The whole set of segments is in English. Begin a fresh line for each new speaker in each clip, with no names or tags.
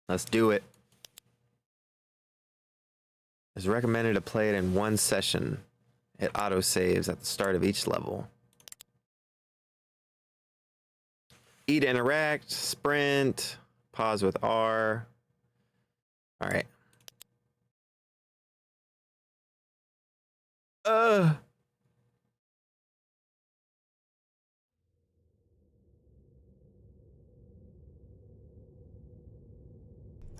Let's do it. It's recommended to play it in one session. It auto saves at the start of each level. E to interact, sprint, pause with R. All right.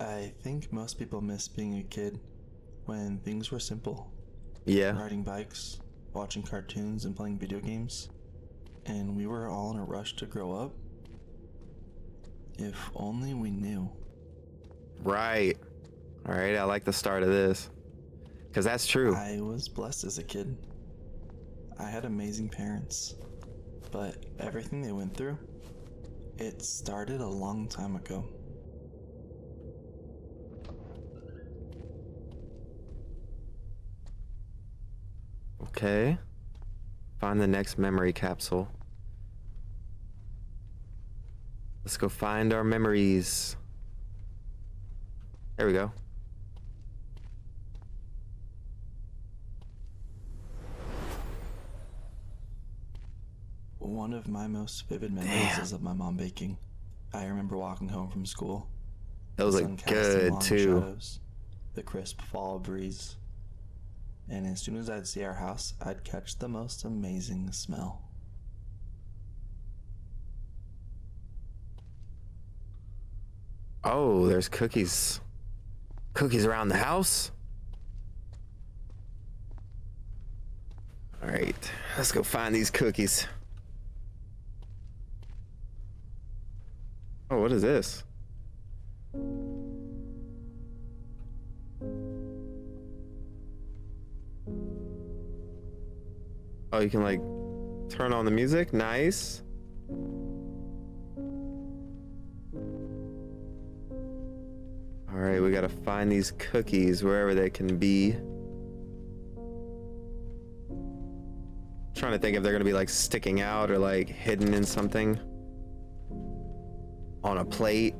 I think most people miss being a kid when things were simple.
Yeah.
Riding bikes, watching cartoons, and playing video games. And we were all in a rush to grow up. If only we knew.
Right. All right. I like the start of this. Because that's true.
I was blessed as a kid. I had amazing parents. But everything they went through, it started a long time ago.
Okay. Find the next memory capsule. Let's go find our memories. There we go.
One of my most vivid memories is of my mom baking. I remember walking home from school.
Those
the
look
sun casting
good
long
too.
shadows, the crisp fall breeze. And as soon as I'd see our house, I'd catch the most amazing smell.
Oh, there's cookies. Cookies around the house? All right, let's go find these cookies. Oh, what is this? Oh, you can like turn on the music. Nice. All right, we gotta find these cookies wherever they can be. Trying to think if they're gonna be like sticking out or like hidden in something. On a plate.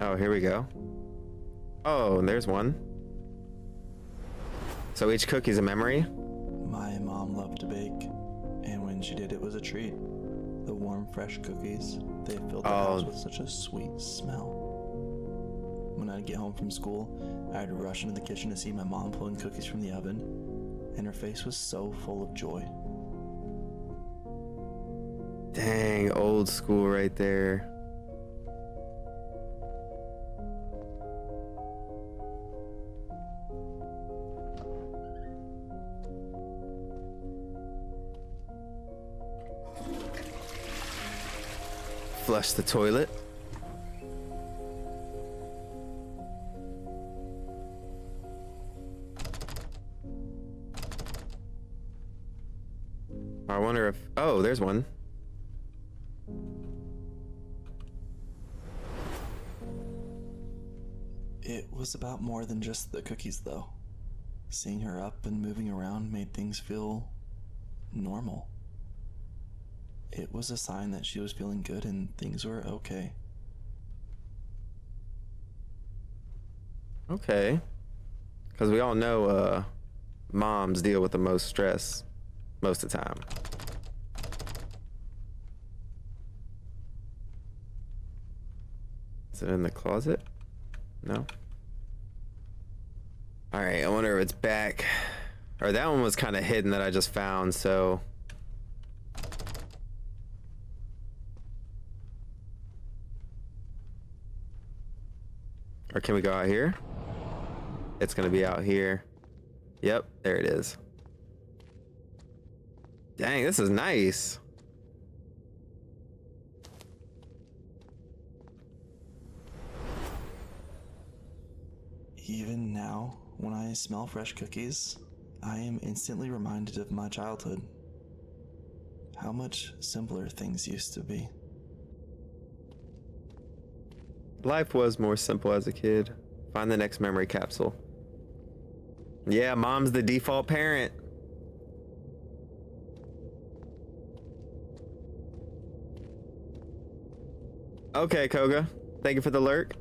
Oh, here we go. Oh, and there's one. So each cookie's a memory?
My mom loved to bake, and when she did, it was a treat. The warm, fresh cookies, they filled the house with such a sweet smell. When I'd get home from school, I'd rush into the kitchen to see my mom pulling cookies from the oven, and her face was so full of joy.
Dang, old school right there. Flush the toilet. I wonder if... Oh, there's one.
It was about more than just the cookies, though. Seeing her up and moving around made things feel normal. It was a sign that she was feeling good and things were okay.
Okay. Because we all know moms deal with the most stress most of the time. Is it in the closet? No. All right, I wonder if it's back. Or that one was kind of hidden that I just found, so... Or can we go out here? It's gonna be out here. Yep, there it is. Dang, this is nice.
Even now, when I smell fresh cookies, I am instantly reminded of my childhood. How much simpler things used to be.
Life was more simple as a kid. Find the next memory capsule. Yeah, mom's the default parent. Okay, Koga. Thank you for the lurk.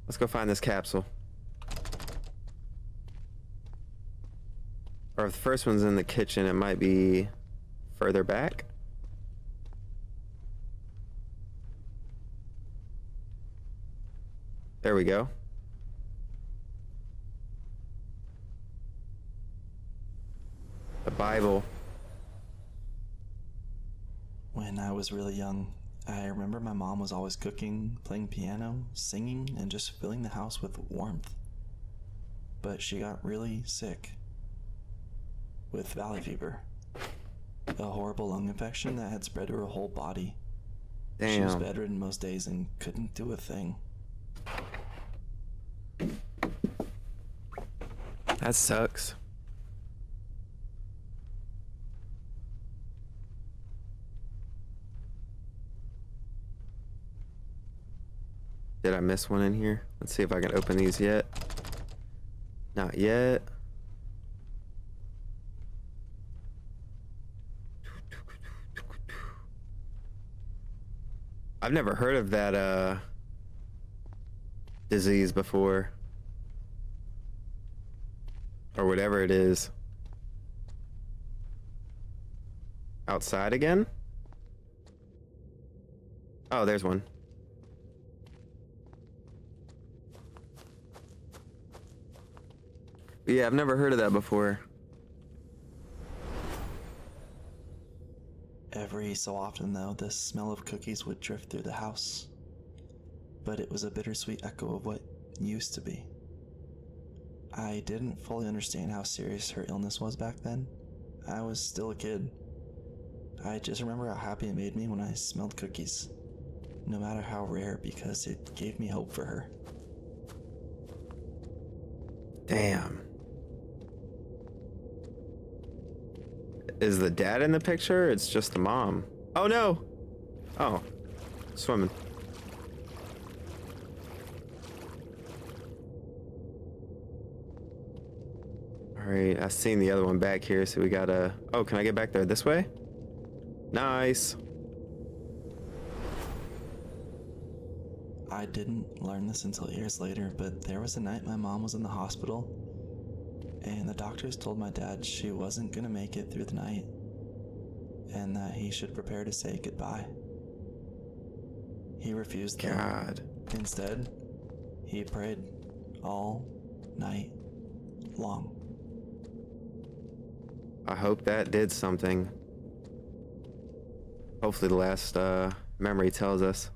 Let's go find this capsule. Or if the first one's in the kitchen, it might be further back. There we go. The Bible.
When I was really young, I remember my mom was always cooking, playing piano, singing, and just filling the house with warmth. But she got really sick with valley fever, a horrible lung infection that had spread to her whole body.
Damn.
She was bedridden most days and couldn't do a thing.
That sucks. Did I miss one in here? Let's see if I can open these yet. Not yet. I've never heard of that disease before. Or whatever it is. Outside again? Oh, there's one. Yeah, I've never heard of that before.
Every so often, though, the smell of cookies would drift through the house. But it was a bittersweet echo of what used to be. I didn't fully understand how serious her illness was back then. I was still a kid. I just remember how happy it made me when I smelled cookies. No matter how rare, because it gave me hope for her.
Damn. Is the dad in the picture? It's just the mom. Oh no! Oh, swimming. All right, I seen the other one back here, so we gotta. Oh, can I get back there this way? Nice.
I didn't learn this until years later, but there was a night my mom was in the hospital, and the doctors told my dad she wasn't gonna make it through the night, and that he should prepare to say goodbye. He refused though.
God.
Instead, he prayed all night long.
I hope that did something. Hopefully the last memory tells us.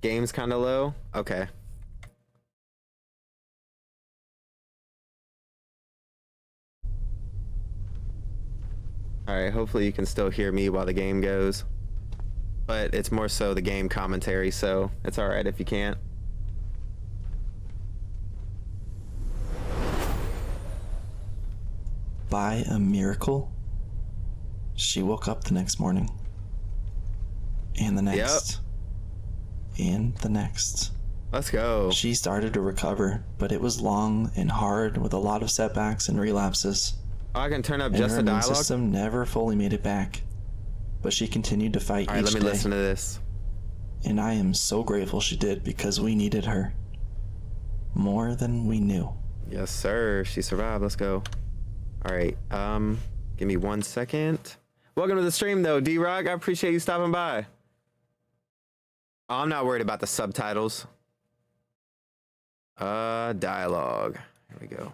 Game's kind of low? Okay. Alright, hopefully you can still hear me while the game goes. But it's more so the game commentary, so it's alright if you can't.
By a miracle, she woke up the next morning. And the next. Yep. And the next.
Let's go.
She started to recover, but it was long and hard with a lot of setbacks and relapses.
Oh, I can turn up
And
just
her
the
immune
dialogue?
system never fully made it back, but she continued to fight
Alright,
each
let me
day.
listen to this.
And I am so grateful she did, because we needed her more than we knew.
Yes, sir. She survived. Let's go. Alright, give me 1 second. Welcome to the stream, though, D-Rock. I appreciate you stopping by. Oh, I'm not worried about the subtitles. Dialogue. Here we go.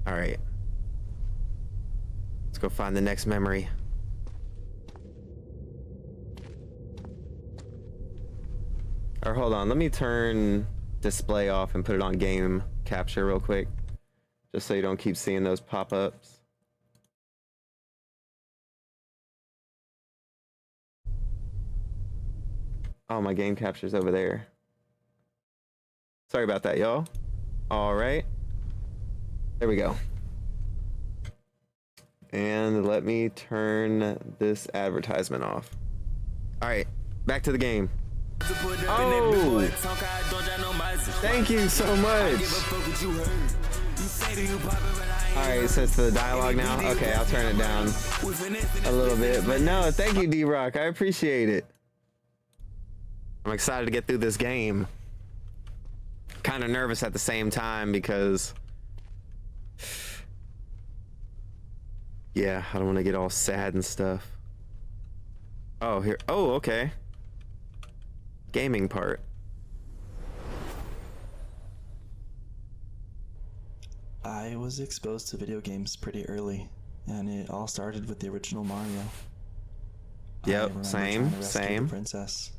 Alright. Let's go find the next memory. Or hold on, let me turn display off and put it on game capture real quick. Just so you don't keep seeing those pop-ups. Oh, my game capture's over there. Sorry about that, y'all. All right. There we go. And let me turn this advertisement off. All right, back to the game. Oh, thank you so much. Alright, so it's the dialogue now? Okay, I'll turn it down a little bit. But no, thank you, D-Rock. I appreciate it. I'm excited to get through this game. Kind of nervous at the same time because... yeah, I don't want to get all sad and stuff. Oh, here. Oh, okay. Gaming part.
I was exposed to video games pretty early, and it all started with the original Mario.
Yep, same.
The princess.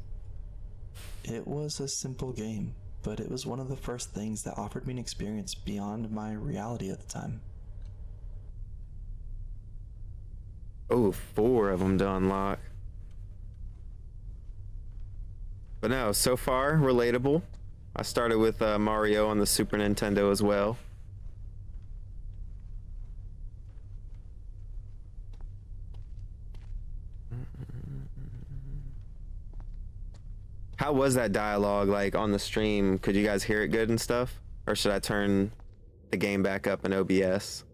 It was a simple game, but it was one of the first things that offered me an experience beyond my reality at the time.
Oh, 4 of them to unlock. But no, so far, relatable. I started with Mario on the Super Nintendo as well. How was that dialogue like on the stream? Could you guys hear it good and stuff? Or should I turn the game back up in OBS?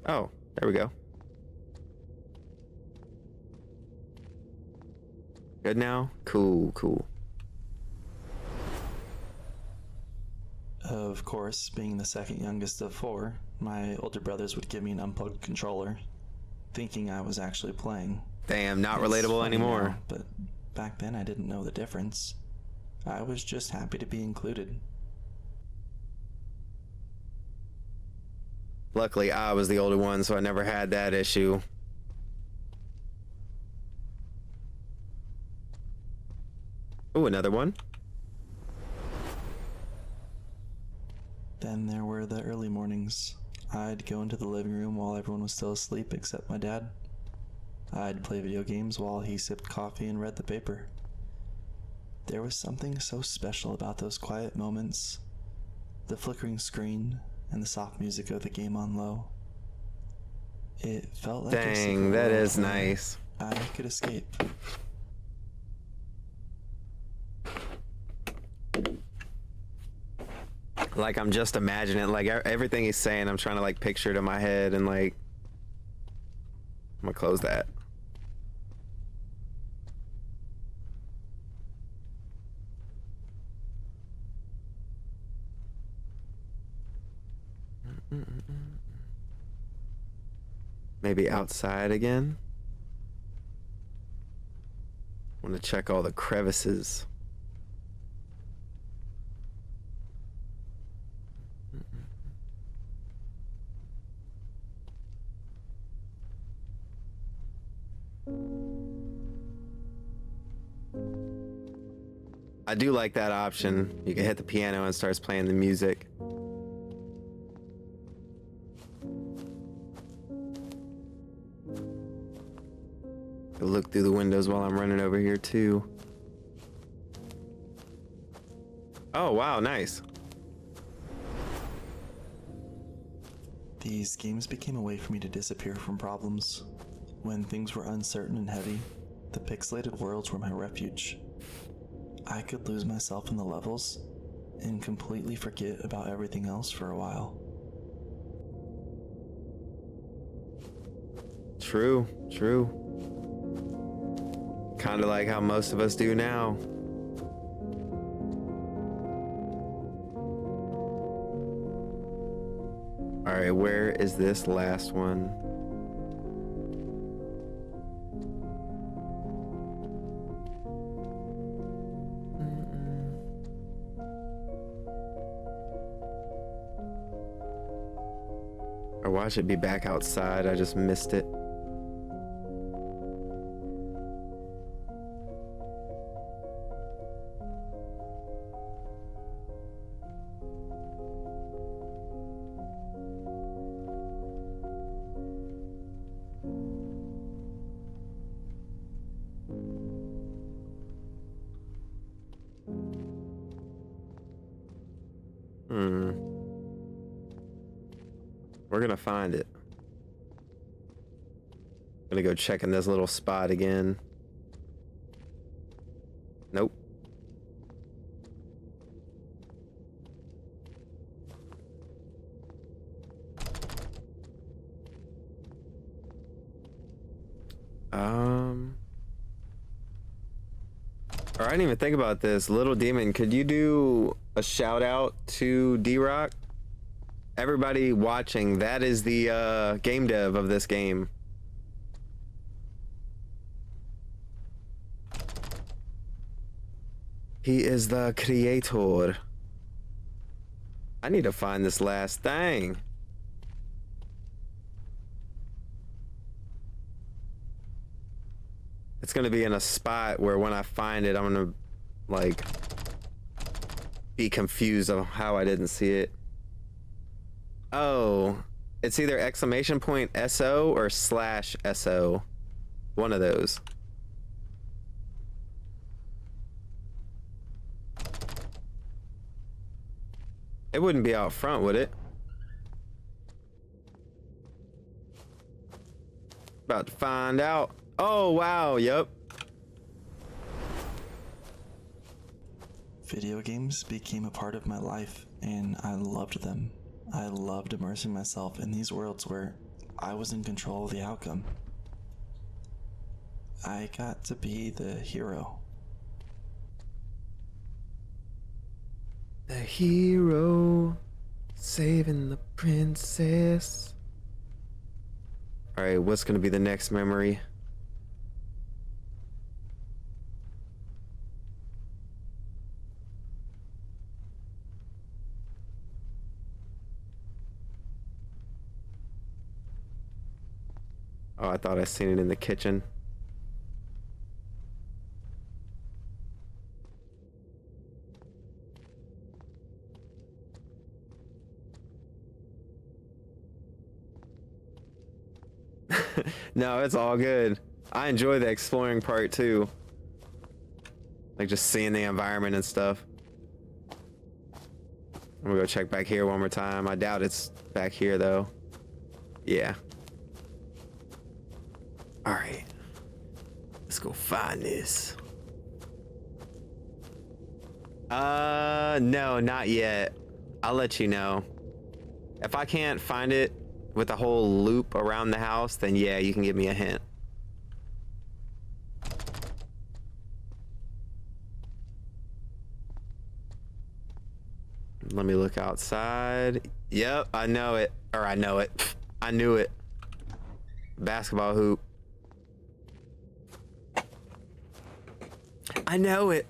Oh, there we go. Good now? Cool, cool.
Of course, being the second youngest of 4, my older brothers would give me an unplugged controller, thinking I was actually playing.
Damn, not
It's
relatable
funny
anymore.
now, but back then I didn't know the difference. I was just happy to be included.
Luckily, I was the older one, so I never had that issue. Oh, another one.
Then there were the early mornings. I'd go into the living room while everyone was still asleep except my dad. I'd play video games while he sipped coffee and read the paper. There was something so special about those quiet moments. The flickering screen and the soft music of the game on low. It felt like a secret
Dang, that
world
is
where
nice.
I could escape.
Like, I'm just imagining, like, everything he's saying, I'm trying to, like, picture it in my head, and, like, I'm gonna close that. Maybe outside again. Want to check all the crevices. I do like that option. You can hit the piano and it starts playing the music. I'll look through the windows while I'm running over here too. Oh, wow, nice.
These games became a way for me to disappear from problems. When things were uncertain and heavy, the pixelated worlds were my refuge. I could lose myself in the levels and completely forget about everything else for a while.
True, true. Kind of like how most of us do now. All right, where is this last one? Or why should it be back outside? I just missed it. We're gonna find it. Gonna go check in this little spot again. Nope. Or I didn't even think about this. Little Demon, could you do a shout out to D-Rock? Everybody watching, that is the game dev of this game. He is the creator. I need to find this last thing. It's gonna be in a spot where when I find it, I'm gonna like be confused of how I didn't see it. Oh, it's either exclamation point SO or slash SO. One of those. It wouldn't be out front, would it? About to find out. Oh, wow, yep.
Video games became a part of my life, and I loved them. I loved immersing myself in these worlds where I was in control of the outcome. I got to be the hero.
The hero saving the princess. All right, what's gonna be the next memory? Oh, I thought I seen it in the kitchen. No, it's all good. I enjoy the exploring part too. Like just seeing the environment and stuff. I'm gonna go check back here one more time. I doubt it's back here though. Yeah. All right. Let's go find this. No, not yet. I'll let you know. If I can't find it with the whole loop around the house, then yeah, you can give me a hint. Let me look outside. Yep, I know it. Or I know it. I knew it. Basketball hoop. I know it.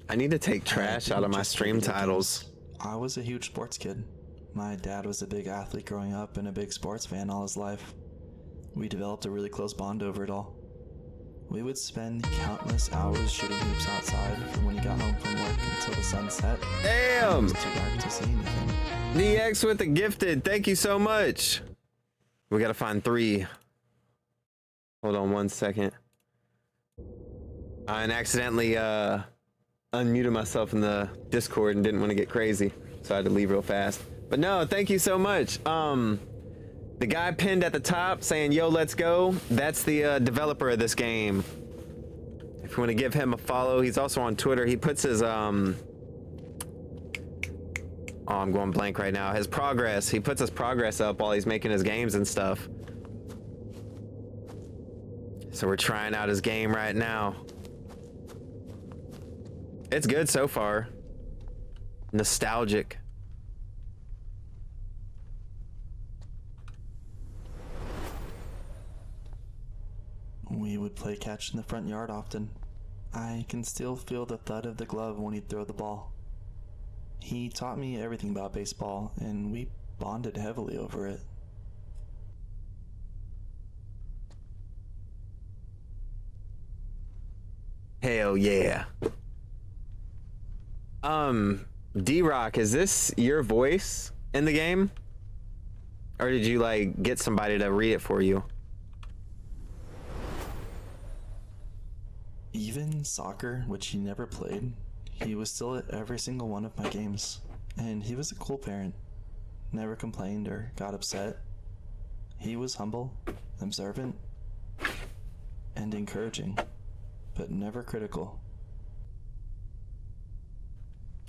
I need to take trash out of my stream titles.
I was a huge sports kid. My dad was a big athlete growing up and a big sports fan all his life. We developed a really close bond over it all. We would spend countless hours shooting hoops outside from when he got home from work until the sun set.
Damn!
It was too dark to see anything.
DX with the gifted. Thank you so much. We gotta find 3. Hold on 1 second. I accidentally unmuted myself in the Discord and didn't want to get crazy, so I had to leave real fast. But no, thank you so much. The guy pinned at the top saying, yo, let's go. That's the developer of this game. If you want to give him a follow, he's also on Twitter. He puts his, oh, I'm going blank right now. His progress. He puts his progress up while he's making his games and stuff. So we're trying out his game right now. It's good so far. Nostalgic.
We would play catch in the front yard often. I can still feel the thud of the glove when he'd throw the ball. He taught me everything about baseball, and we bonded heavily over it.
Hell yeah. D-Rock, is this your voice in the game? Or did you like get somebody to read it for you?
Even soccer, which he never played, he was still at every single one of my games, and he was a cool parent. Never complained or got upset. He was humble, observant, and encouraging, but never critical.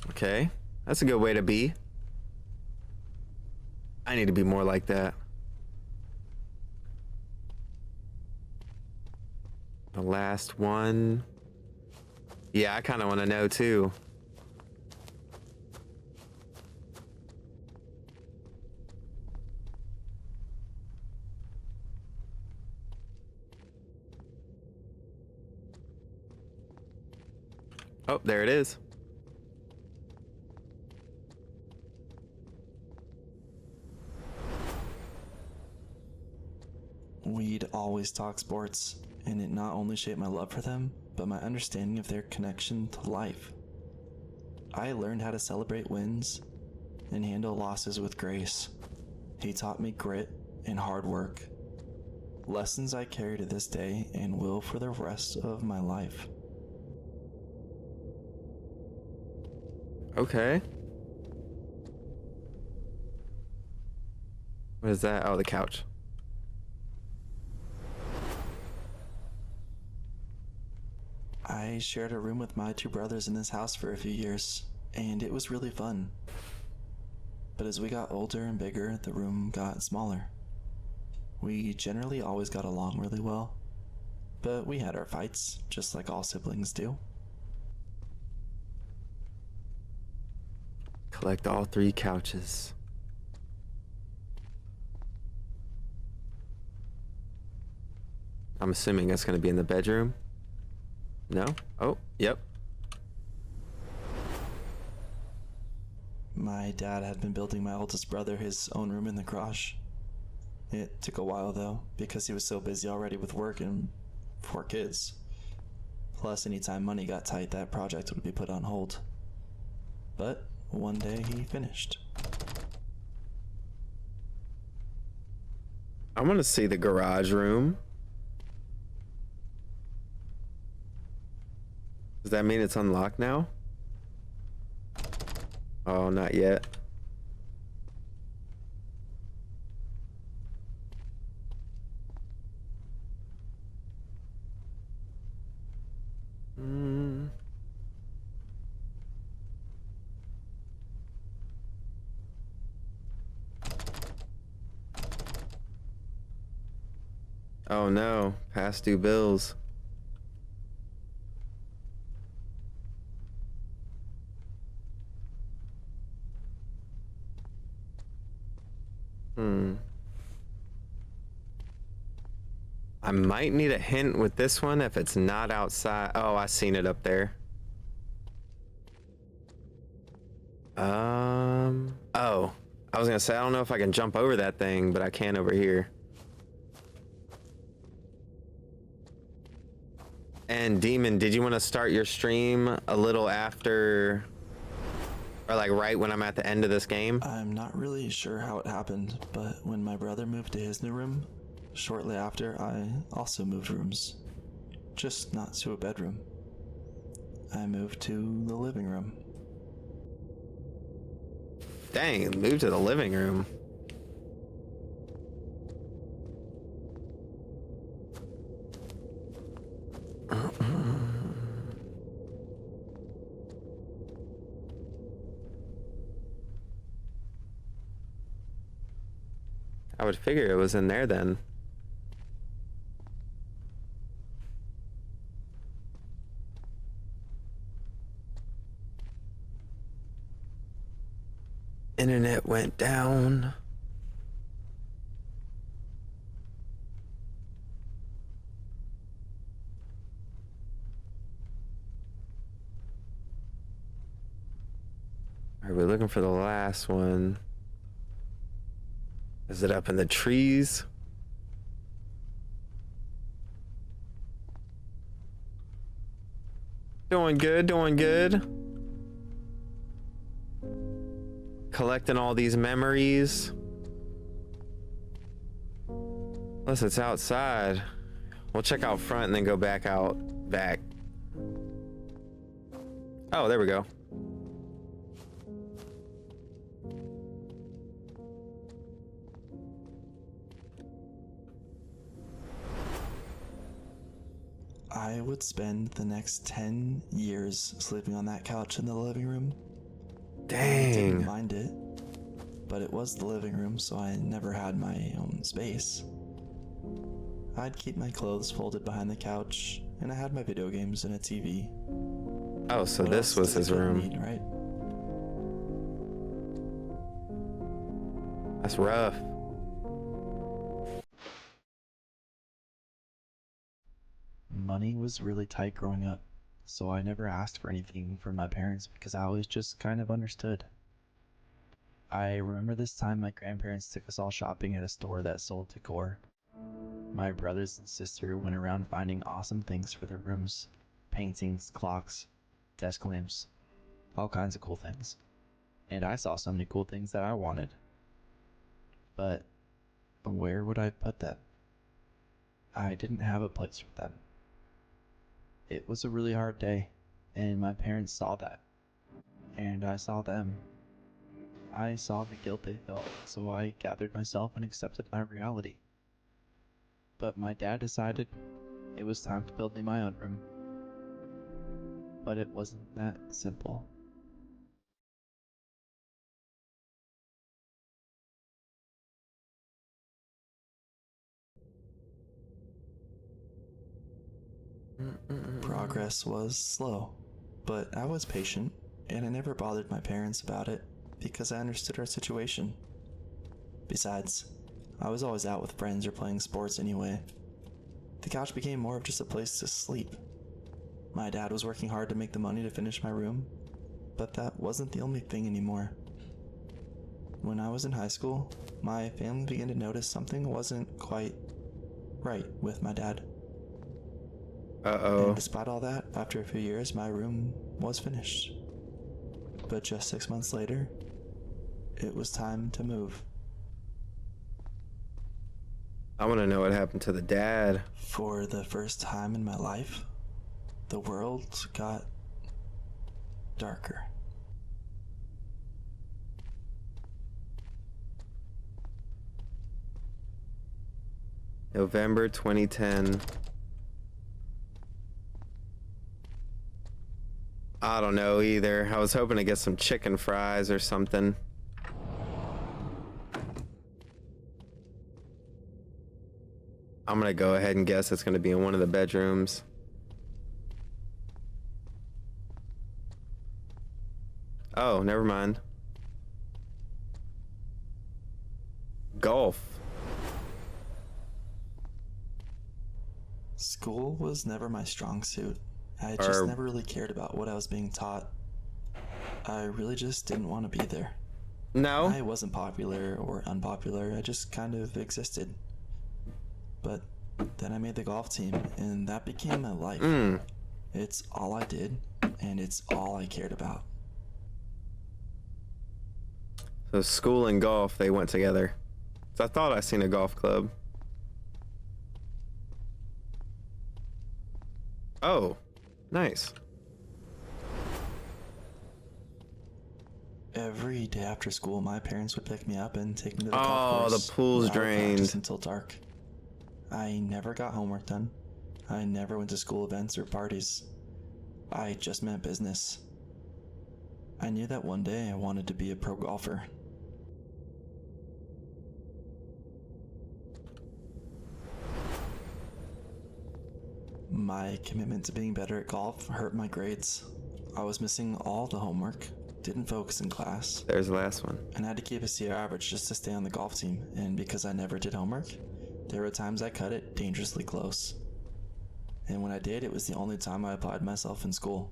Okay, that's a good way to be. I need to be more like that. The last one. Yeah, I kind of want to know too. Oh, there it is.
We'd always talk sports, and it not only shaped my love for them, but my understanding of their connection to life. I learned how to celebrate wins and handle losses with grace. He taught me grit and hard work, lessons I carry to this day and will for the rest of my life.
Okay. What is that? Oh, the couch.
I shared a room with my two brothers in this house for a few years, and it was really fun. But as we got older and bigger, the room got smaller. We generally always got along really well, but we had our fights, just like all siblings do.
Collect all 3 couches. I'm assuming that's going to be in the bedroom. No? Oh, yep.
My dad had been building my oldest brother his own room in the garage. It took a while though, because he was so busy already with work and 4 kids. Plus, anytime money got tight, that project would be put on hold. But one day he finished.
I want to see the garage room. Does that mean it's unlocked now? Oh, not yet. Oh no, past due bills. I might need a hint with this one if it's not outside. Oh, I seen it up there. Oh, I was gonna say, I don't know if I can jump over that thing, but I can over here. And Demon, did you want to start your stream a little after, or like right when I'm at the end of this game?
I'm not really sure how it happened, but when my brother moved to his new room, shortly after I also moved rooms. Just not to a bedroom. I moved to the living room.
Dang, moved to the living room. I would figure it was in there then. Internet went down. Are we looking for the last one? Is it up in the trees? Doing good, doing good. Collecting all these memories. Unless it's outside. We'll check out front and then go back out back. Oh, there we go.
I would spend the next 10 years sleeping on that couch in the living room. I didn't
Dang.
mind it, but it was the living room, so I never had my own space. I'd keep my clothes folded behind the couch, and I had my video games and a TV.
Oh, so
What
this
else
was
does
his
a kid
room.
need, right?
That's rough.
Money was really tight growing up, so I never asked for anything from my parents because I always just kind of understood. I remember this time my grandparents took us all shopping at a store that sold decor. My brothers and sister went around finding awesome things for their rooms. Paintings, clocks, desk lamps, all kinds of cool things. And I saw so many cool things that I wanted. But where would I put them? I didn't have a place for them. It was a really hard day, and my parents saw that. And I saw them. I saw the guilt they felt, so I gathered myself and accepted my reality. But my dad decided it was time to build me my own room. But it wasn't that simple. Progress was slow, but I was patient, and I never bothered my parents about it because I understood our situation. Besides, I was always out with friends or playing sports anyway. The couch became more of just a place to sleep. My dad was working hard to make the money to finish my room, but that wasn't the only thing anymore. When I was in high school, my family began to notice something wasn't quite right with my dad.
Uh-oh.
And despite all that, after a few years, my room was finished. But just 6 months later, it was time to move.
I want to know what happened to the dad.
For the first time in my life, the world got darker.
November 2010. I don't know either. I was hoping to get some chicken fries or something. I'm gonna go ahead and guess it's gonna be in one of the bedrooms. Oh, never mind. Golf.
School was never my strong suit. I just never really cared about what I was being taught. I really just didn't want to be there.
No?
I wasn't popular or unpopular, I just kind of existed. But then I made the golf team, and that became my life. It's all I did, and it's all I cared about.
So school and golf, they went together. So I thought I seen a golf club. Oh, nice.
Every day after school, my parents would pick me up and take me to the
Oh,
golf course.
the pool's
where I would practice
drained.
until dark. I never got homework done. I never went to school events or parties. I just meant business. I knew that one day I wanted to be a pro golfer. My commitment to being better at golf hurt my grades. I was missing all the homework, didn't focus in class,
There's the last one.
and I had to keep a C average just to stay on the golf team. And because I never did homework, there were times I cut it dangerously close. And when I did, it was the only time I applied myself in school.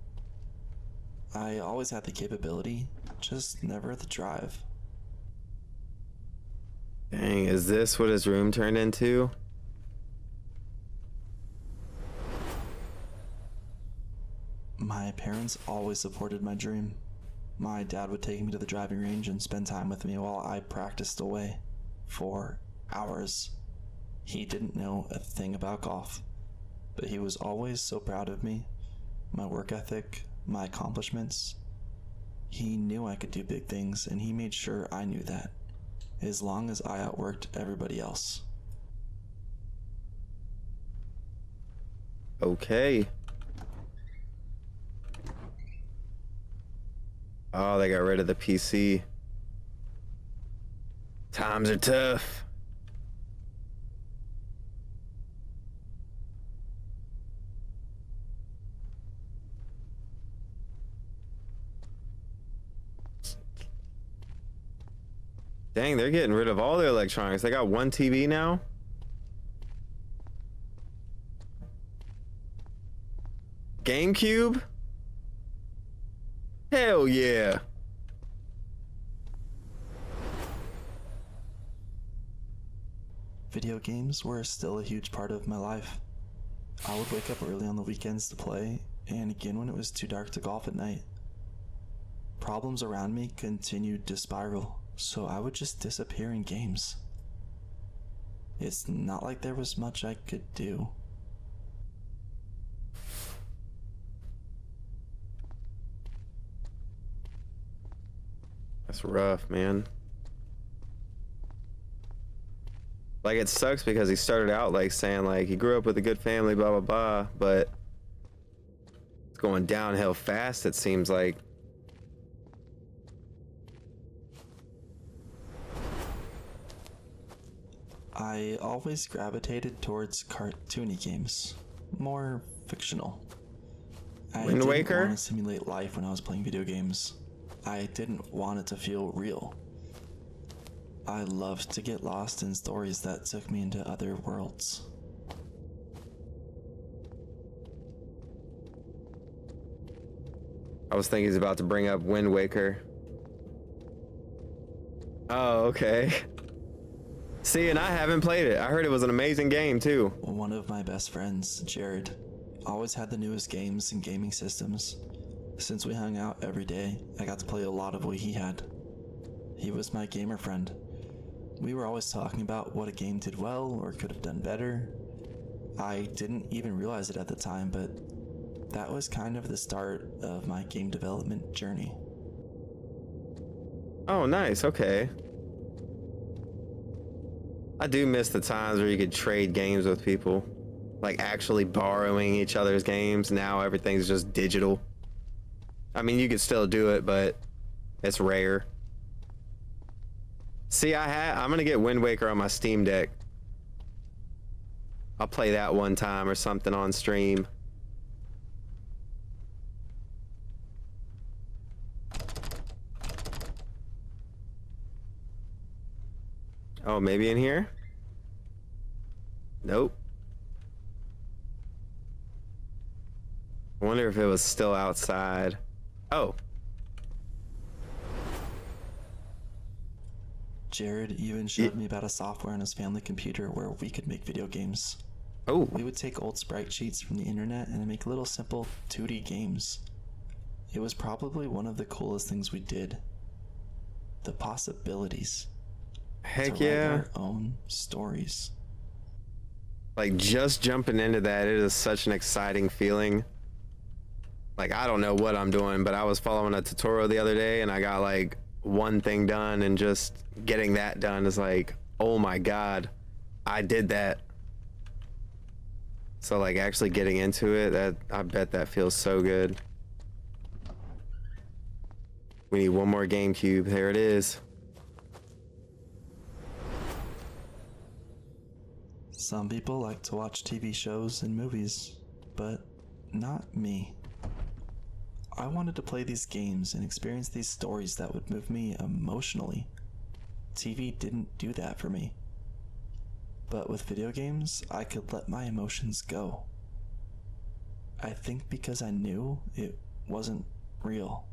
I always had the capability, just never the drive.
Dang, is this what his room turned into?
My parents always supported my dream. My dad would take me to the driving range and spend time with me while I practiced away for hours. He didn't know a thing about golf, but he was always so proud of me, my work ethic, my accomplishments. He knew I could do big things, and he made sure I knew that, as long as I outworked everybody else.
Okay. Oh, they got rid of the PC. Times are tough. Dang, they're getting rid of all their electronics. They got one TV now? GameCube? Hell yeah.
Video games were still a huge part of my life. I would wake up early on the weekends to play, and again when it was too dark to golf at night. Problems around me continued to spiral, so I would just disappear in games. It's not like there was much I could do.
That's rough, man. Like, it sucks because he started out like saying like he grew up with a good family, blah blah blah, but it's going downhill fast, it seems like.
I always gravitated towards cartoony games, more fictional. I
Wind
didn't
Waker?
want to simulate life when I was playing video games. I didn't want it to feel real. I loved to get lost in stories that took me into other worlds.
I was thinking he's about to bring up Wind Waker. Oh, okay. See, and I haven't played it. I heard it was an amazing game too.
One of my best friends, Jared, always had the newest games and gaming systems. Since we hung out every day, I got to play a lot of what he had. He was my gamer friend. We were always talking about what a game did well or could have done better. I didn't even realize it at the time, but that was kind of the start of my game development journey.
Oh, nice. Okay. I do miss the times where you could trade games with people, like actually borrowing each other's games. Now everything's just digital. I mean, you could still do it, but it's rare. See, I'm gonna get Wind Waker on my Steam Deck. I'll play that one time or something on stream. Oh, maybe in here? Nope. I wonder if it was still outside. Oh.
Jared even showed me about a software on his family computer where we could make video games.
Oh.
We would take old sprite sheets from the internet and make little simple 2D games. It was probably one of the coolest things we did. The possibilities.
Heck
to write
yeah.
our own stories.
Like, just jumping into that, it is such an exciting feeling. Like, I don't know what I'm doing, but I was following a tutorial the other day and I got like one thing done, and just getting that done is like, oh my god, I did that. So like actually getting into it, that I bet that feels so good. We need one more GameCube. There it is.
Some people like to watch TV shows and movies, but not me. I wanted to play these games and experience these stories that would move me emotionally. TV didn't do that for me. But with video games, I could let my emotions go. I think because I knew it wasn't real.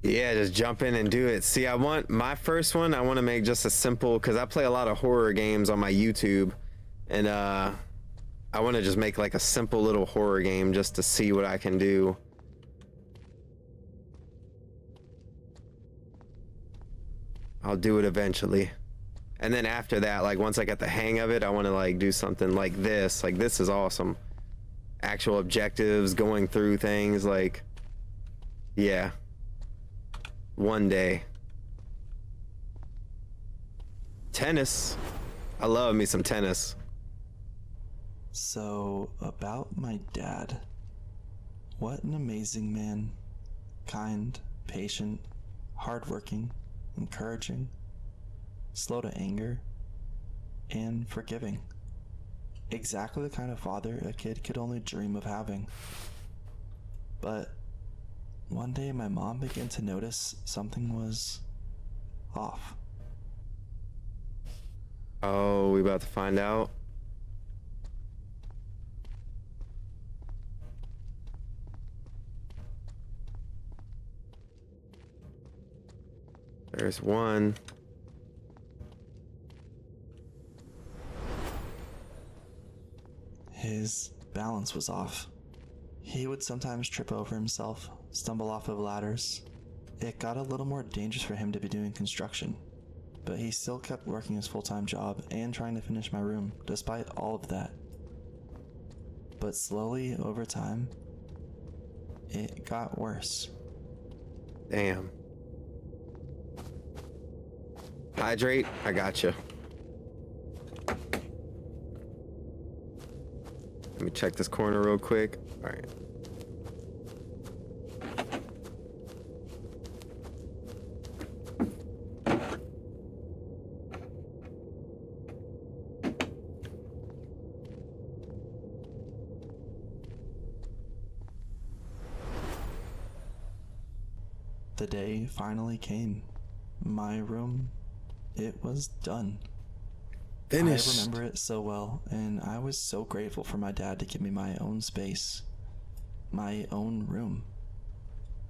Yeah, just jump in and do it. See, I want my first one, I want to make just a simple, because I play a lot of horror games on my YouTube, and I want to just make like a simple little horror game just to see what I can do. I'll do it eventually. And then after that, like once I get the hang of it, I want to like do something like this. Like, this is awesome. actual objectives, going through things. Like, yeah, one day. Tennis. I love me some tennis.
So, about my dad. What an amazing man. Kind, patient, hardworking, encouraging, slow to anger, and forgiving. Exactly the kind of father a kid could only dream of having. But one day my mom began to notice something was off.
Oh, we about to find out. There's one.
His balance was off. He would sometimes trip over himself, stumble off of ladders. It got a little more dangerous for him to be doing construction, but he still kept working his full-time job and trying to finish my room despite all of that. But slowly, over time, it got worse.
Damn. Hydrate. I gotcha. Let me check this corner real quick. All right.
The day finally came. My room, it was done.
Finished.
I remember it so well, and I was so grateful for my dad to give me my own space, my own room.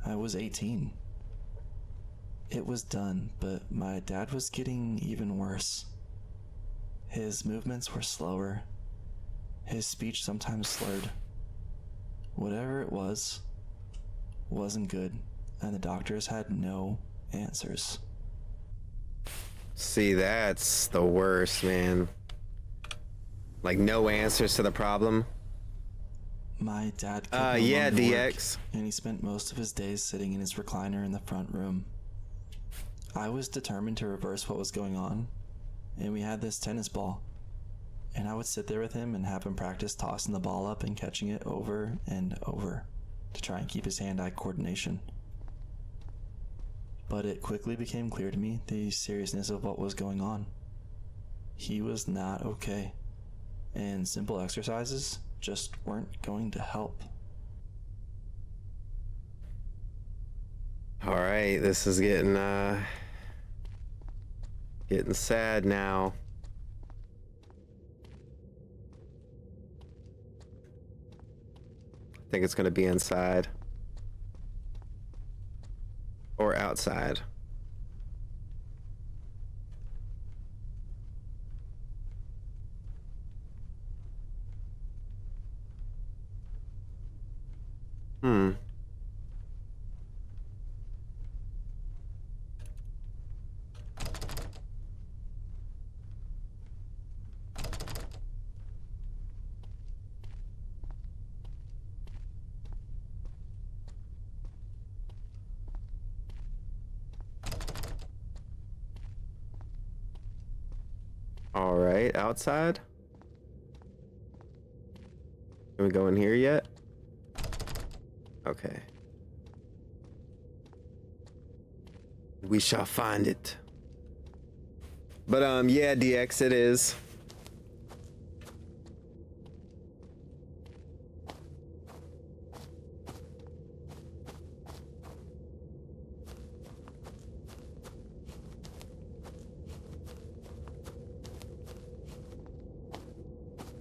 I was 18. It was done, but my dad was getting even worse. His movements were slower. His speech sometimes slurred. Whatever it was, wasn't good, and the doctors had no answers.
See, that's the worst, man. Like, no answers to the problem.
My dad could
yeah,
no longer work,
DX.
and he spent most of his days sitting in his recliner in the front room. I was determined to reverse what was going on, and we had this tennis ball, and I would sit there with him and have him practice tossing the ball up and catching it over and over to try and keep his hand-eye coordination. But it quickly became clear to me the seriousness of what was going on. He was not okay, and simple exercises just weren't going to help.
All right, this is getting sad now. I think it's gonna be inside or outside. All right, outside. Can we go in here yet? Okay. We shall find it. But yeah, DX it is.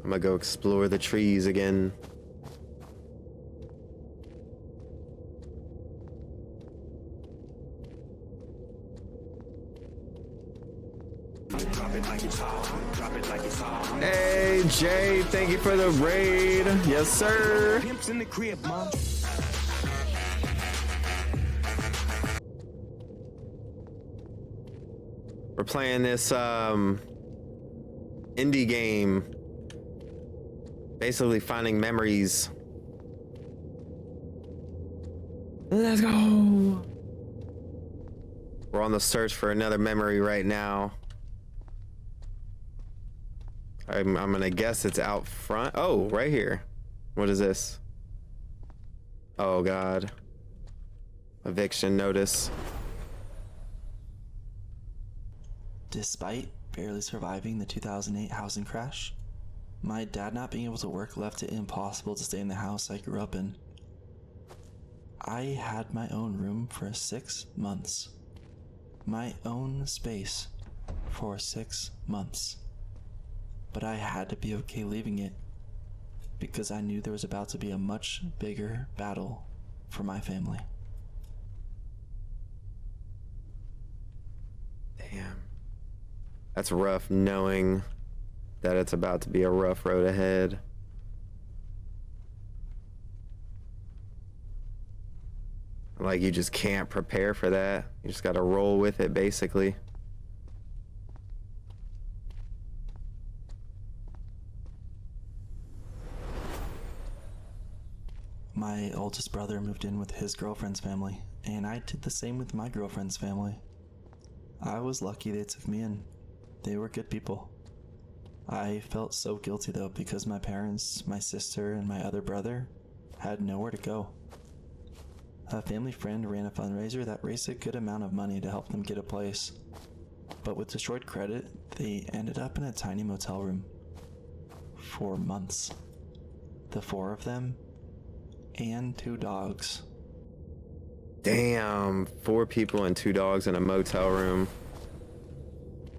I'm gonna go explore the trees again. Hey Jay, thank you for the raid. Yes, sir.
Pimps in the crib, mom.
We're playing this indie game. Basically finding memories Let's go. We're on the search for another memory right now. I'm gonna guess it's out front. Oh, right here. What is this? Oh God. Eviction notice.
Despite barely surviving the 2008 housing crash, my dad not being able to work left it impossible to stay in the house I grew up in. I had my own room for 6 months. My own space for 6 months. But I had to be okay leaving it because I knew there was about to be a much bigger battle for my family.
Damn. That's rough knowing that it's about to be a rough road ahead. Like, you just can't prepare for that. You just gotta roll with it, basically.
My oldest brother moved in with his girlfriend's family, and I did the same with my girlfriend's family. I was lucky they took me in. They were good people. I felt so guilty though because my parents, my sister, and my other brother had nowhere to go. A family friend ran a fundraiser that raised a good amount of money to help them get a place. But with destroyed credit, they ended up in a tiny motel room. For months. The 4 of them, and 2 dogs.
Damn, 4 people and 2 dogs in a motel room.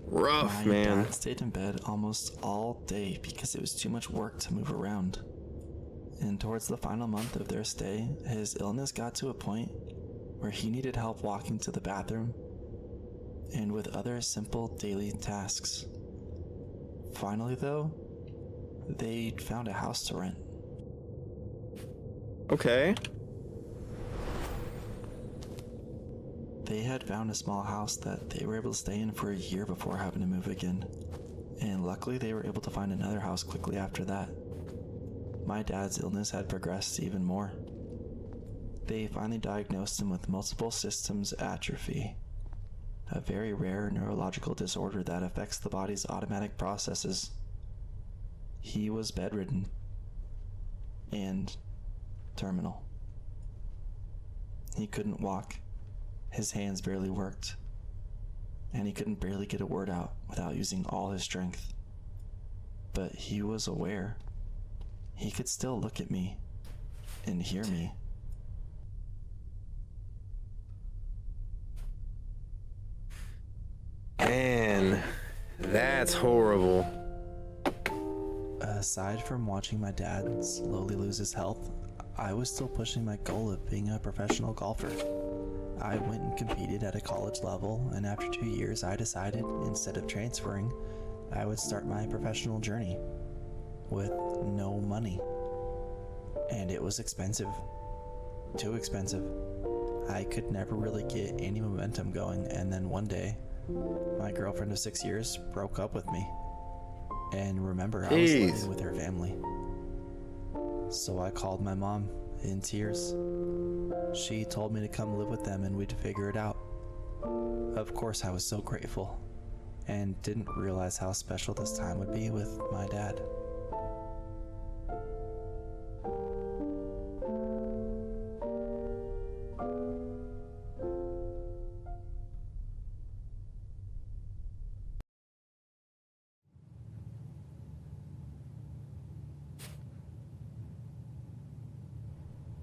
Rough, man.
My dad stayed in bed almost all day because it was too much work to move around. And towards the final month of their stay, his illness got to a point where he needed help walking to the bathroom and with other simple daily tasks. Finally, though, they found a house to rent.
Okay.
They had found a small house that they were able to stay in for a year before having to move again. And luckily, they were able to find another house quickly after that. My dad's illness had progressed even more. They finally diagnosed him with multiple systems atrophy, a very rare neurological disorder that affects the body's automatic processes. He was bedridden and terminal. He couldn't walk, his hands barely worked, and he couldn't barely get a word out without using all his strength. But he was aware. He could still look at me and hear me.
Man, that's horrible.
Aside from watching my dad slowly lose his health, I was still pushing my goal of being a professional golfer. I went and competed at a college level, and after 2 years, I decided instead of transferring, I would start my professional journey with no money. And it was expensive. Too expensive. I could never really get any momentum going, and then one day, my girlfriend of 6 years broke up with me. And remember, I was living with her family. So I called my mom in tears. She told me to come live with them and we'd figure it out. Of course, I was so grateful and didn't realize how special this time would be with my dad.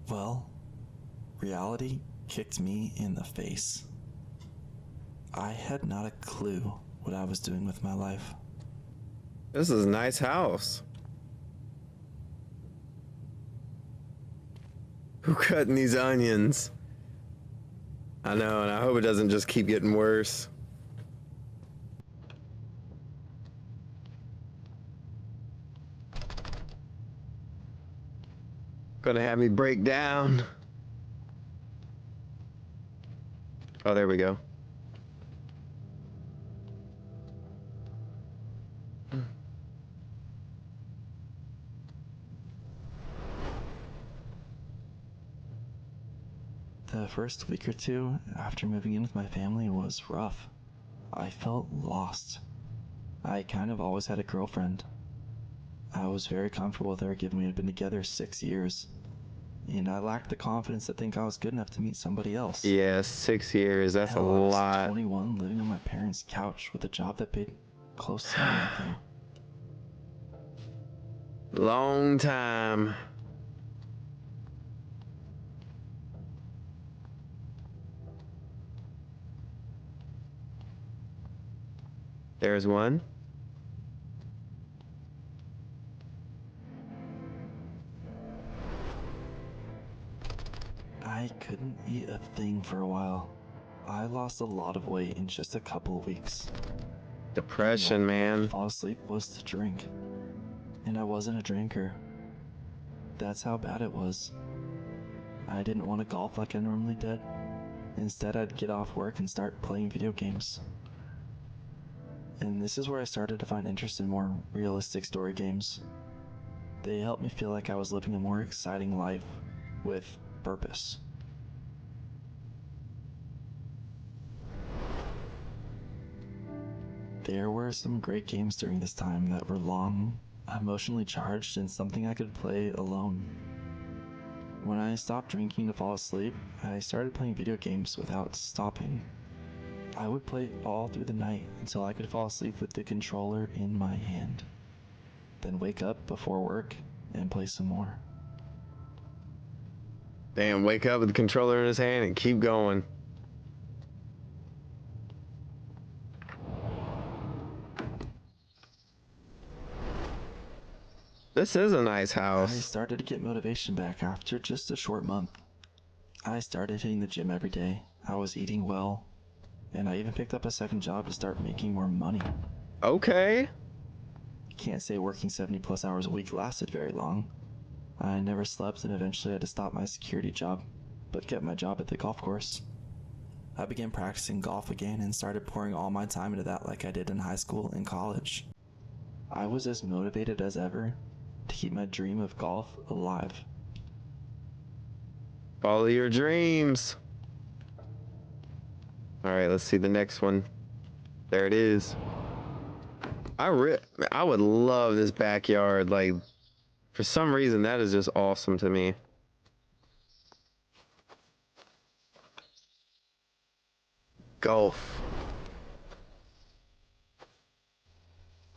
Well, reality kicked me in the face. I had not a clue what I was doing with my life.
This is a nice house. Who cutting these onions? I know, and I hope it doesn't just keep getting worse. Gonna have me break down. Oh, there we go.
The first week or two after moving in with my family was rough. I felt lost. I kind of always had a girlfriend. I was very comfortable with her given we had been together 6 years. And I lacked the confidence to think I was good enough to meet somebody else.
Yeah, 6 years. That's
Hell,
a
I was
lot.
21 living on my parents' couch with a job that paid close to nothing.
Long time. There's one.
I couldn't eat a thing for a while. I lost a lot of weight in just a couple of weeks.
Depression,
The only way I could
man.
fall asleep was to drink. And I wasn't a drinker. That's how bad it was. I didn't want to golf like I normally did. Instead, I'd get off work and start playing video games. And this is where I started to find interest in more realistic story games. They helped me feel like I was living a more exciting life with purpose. There were some great games during this time that were long, emotionally charged, and something I could play alone. When I stopped drinking to fall asleep, I started playing video games without stopping. I would play all through the night until I could fall asleep with the controller in my hand. Then wake up before work and play some more.
Damn, wake up with the controller in his hand and keep going. This is a nice
I
house.
started to get motivation back after just a short month. I started hitting the gym every day. I was eating well. And I even picked up a second job to start making more money.
Okay.
Can't say working 70 plus hours a week lasted very long. I never slept and eventually had to stop my security job, but kept my job at the golf course. I began practicing golf again and started pouring all my time into that like I did in high school and college. I was as motivated as ever to keep my dream of golf alive.
Follow your dreams. All right, let's see the next one. There it is. I would love this backyard. Like, for some reason, that is just awesome to me. Golf.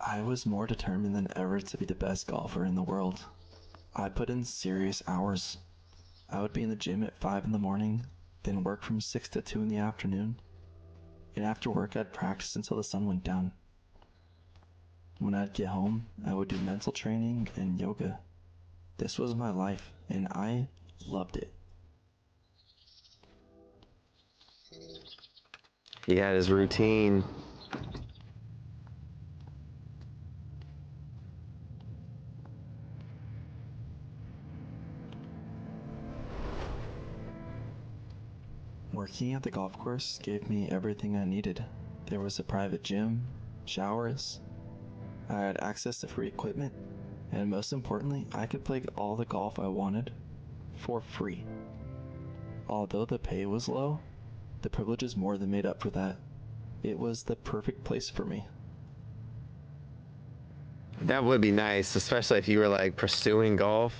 I was more determined than ever to be the best golfer in the world. I put in serious hours. I would be in the gym at 5 in the morning, then work from 6 to 2 in the afternoon. And after work, I'd practice until the sun went down. When I'd get home, I would do mental training and yoga. This was my life, and I loved it.
He had his routine.
Working at the golf course gave me everything I needed. There was a private gym, showers, I had access to free equipment, and most importantly, I could play all the golf I wanted for free. Although the pay was low, the privileges more than made up for that. It was the perfect place for me.
That would be nice, especially if you were like pursuing golf.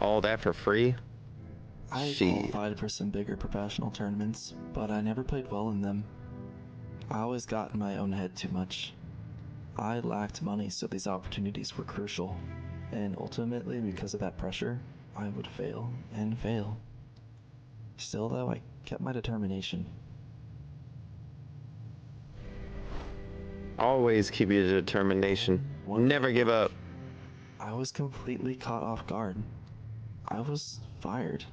All that for free.
I
Shit.
qualified for some bigger professional tournaments, but I never played well in them. I always got in my own head too much. I lacked money, so these opportunities were crucial. And ultimately, because of that pressure, I would fail and fail. Still, though, I kept my determination.
Always keep your determination. Never give up.
I was completely caught off guard. I was fired.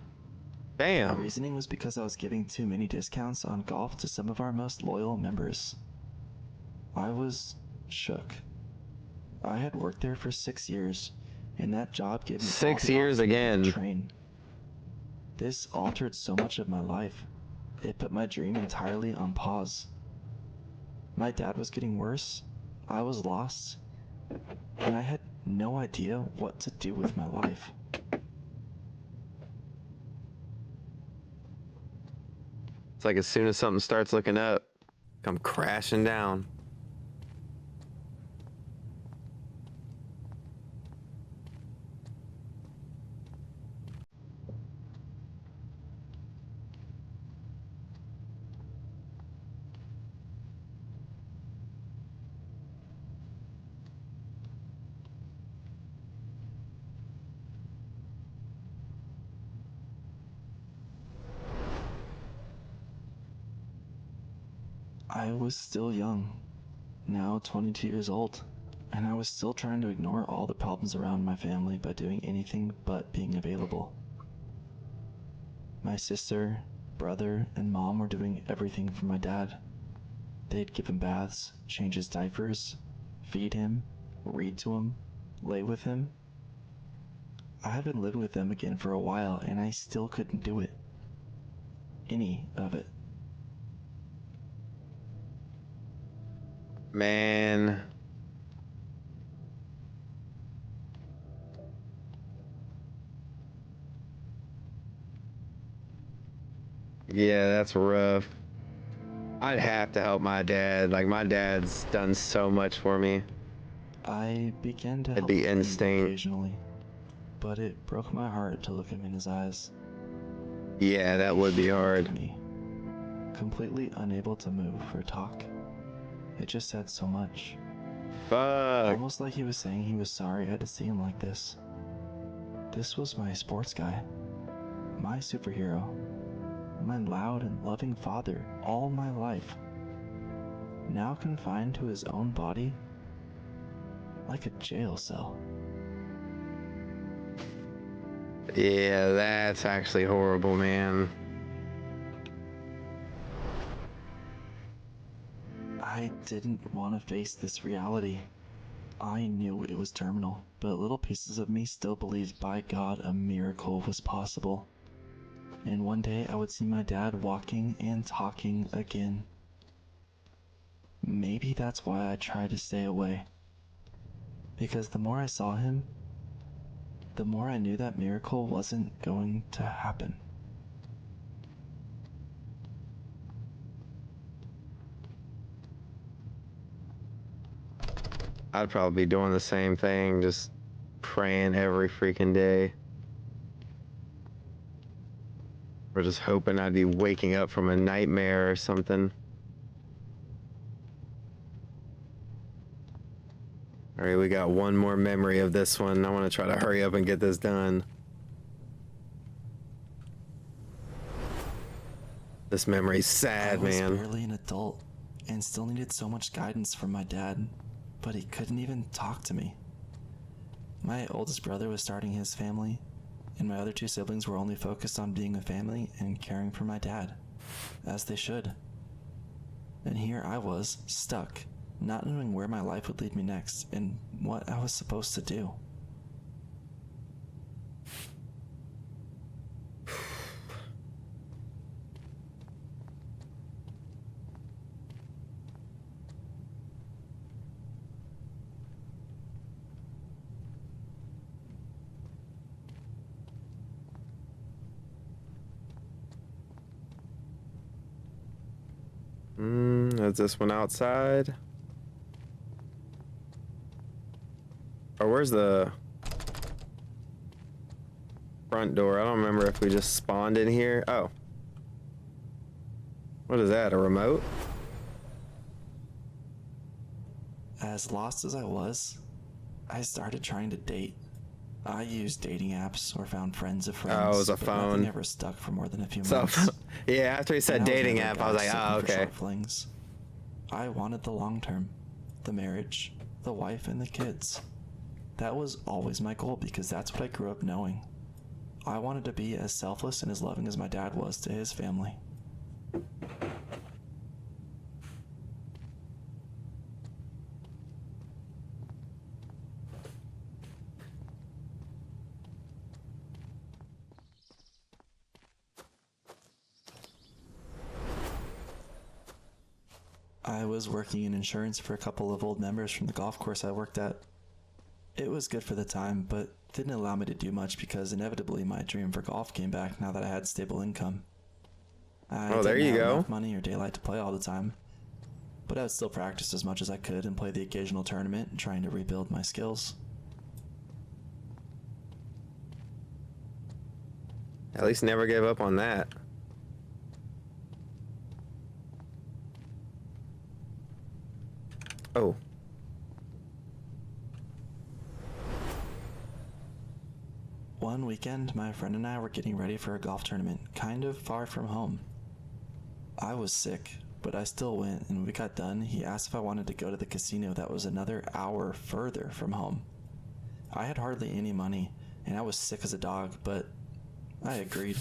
The
Bam.
reasoning was because I was giving too many discounts on golf to some of our most loyal members. I was shook. I had worked there for 6 years, and that job gave me all
6
the
years
opportunity
again.
to train. This altered so much of my life. It put my dream entirely on pause. My dad was getting worse. I was lost, and I had no idea what to do with my life.
It's like as soon as something starts looking up, come crashing down.
I was still young, now 22 years old, and I was still trying to ignore all the problems around my family by doing anything but being available. My sister, brother, and mom were doing everything for my dad. They'd give him baths, change his diapers, feed him, read to him, lay with him. I had been living with them again for a while, and I still couldn't do it. Any of it.
Man. Yeah, that's rough. I'd have to help my dad. Like, my dad's done so much for me.
I began to
It'd
help
be
clean
instinct.
occasionally, but it broke my heart to look him in his eyes.
Yeah, that would be hard.
Me, completely unable to move or talk. It just said so much.
Fuck.
Almost like he was saying he was sorry I had to see him like this. This was my sports guy, my superhero, my loud and loving father all my life. Now confined to his own body like a jail cell.
Yeah, that's actually horrible, man.
I didn't want to face this reality. I knew it was terminal, but little pieces of me still believed by God a miracle was possible. And one day I would see my dad walking and talking again. Maybe that's why I tried to stay away. Because the more I saw him, the more I knew that miracle wasn't going to happen.
I'd probably be doing the same thing, just praying every freaking day. Or just hoping I'd be waking up from a nightmare or something. All right, we got one more memory of this one. I want to try to hurry up and get this done. This memory's sad, man.
I was barely an adult and still needed so much guidance from my dad, but he couldn't even talk to me. My oldest brother was starting his family, and my other two siblings were only focused on being a family and caring for my dad, as they should. And here I was, stuck, not knowing where my life would lead me next and what I was supposed to do.
Is this one outside? Or where's the front door? I don't remember if we just spawned in here. Oh. What is that, a remote?
As lost as I was, I started trying to date. I used dating apps or found friends of friends.
Oh, it was a
but
phone.
Nothing ever stuck for more than a few
So,
months.
yeah, after he said
And
dating
never a
app,
guy
I was like,
just
oh,
looking for
okay.
short flings. I wanted the long term, the marriage, the wife, and the kids. That was always my goal because that's what I grew up knowing. I wanted to be as selfless and as loving as my dad was to his family. I was working in insurance for a couple of old members from the golf course I worked at. It was good for the time, but didn't allow me to do much because inevitably my dream for golf came back now that I had stable income. I
Oh, there
didn't
you
have
go.
enough money or daylight to play all the time, but I would still practice as much as I could and play the occasional tournament, trying to rebuild my skills.
At least never gave up on that. Oh.
One weekend, my friend and I were getting ready for a golf tournament, kind of far from home. I was sick, but I still went, and when we got done, he asked if I wanted to go to the casino that was another hour further from home. I had hardly any money, and I was sick as a dog, but I agreed.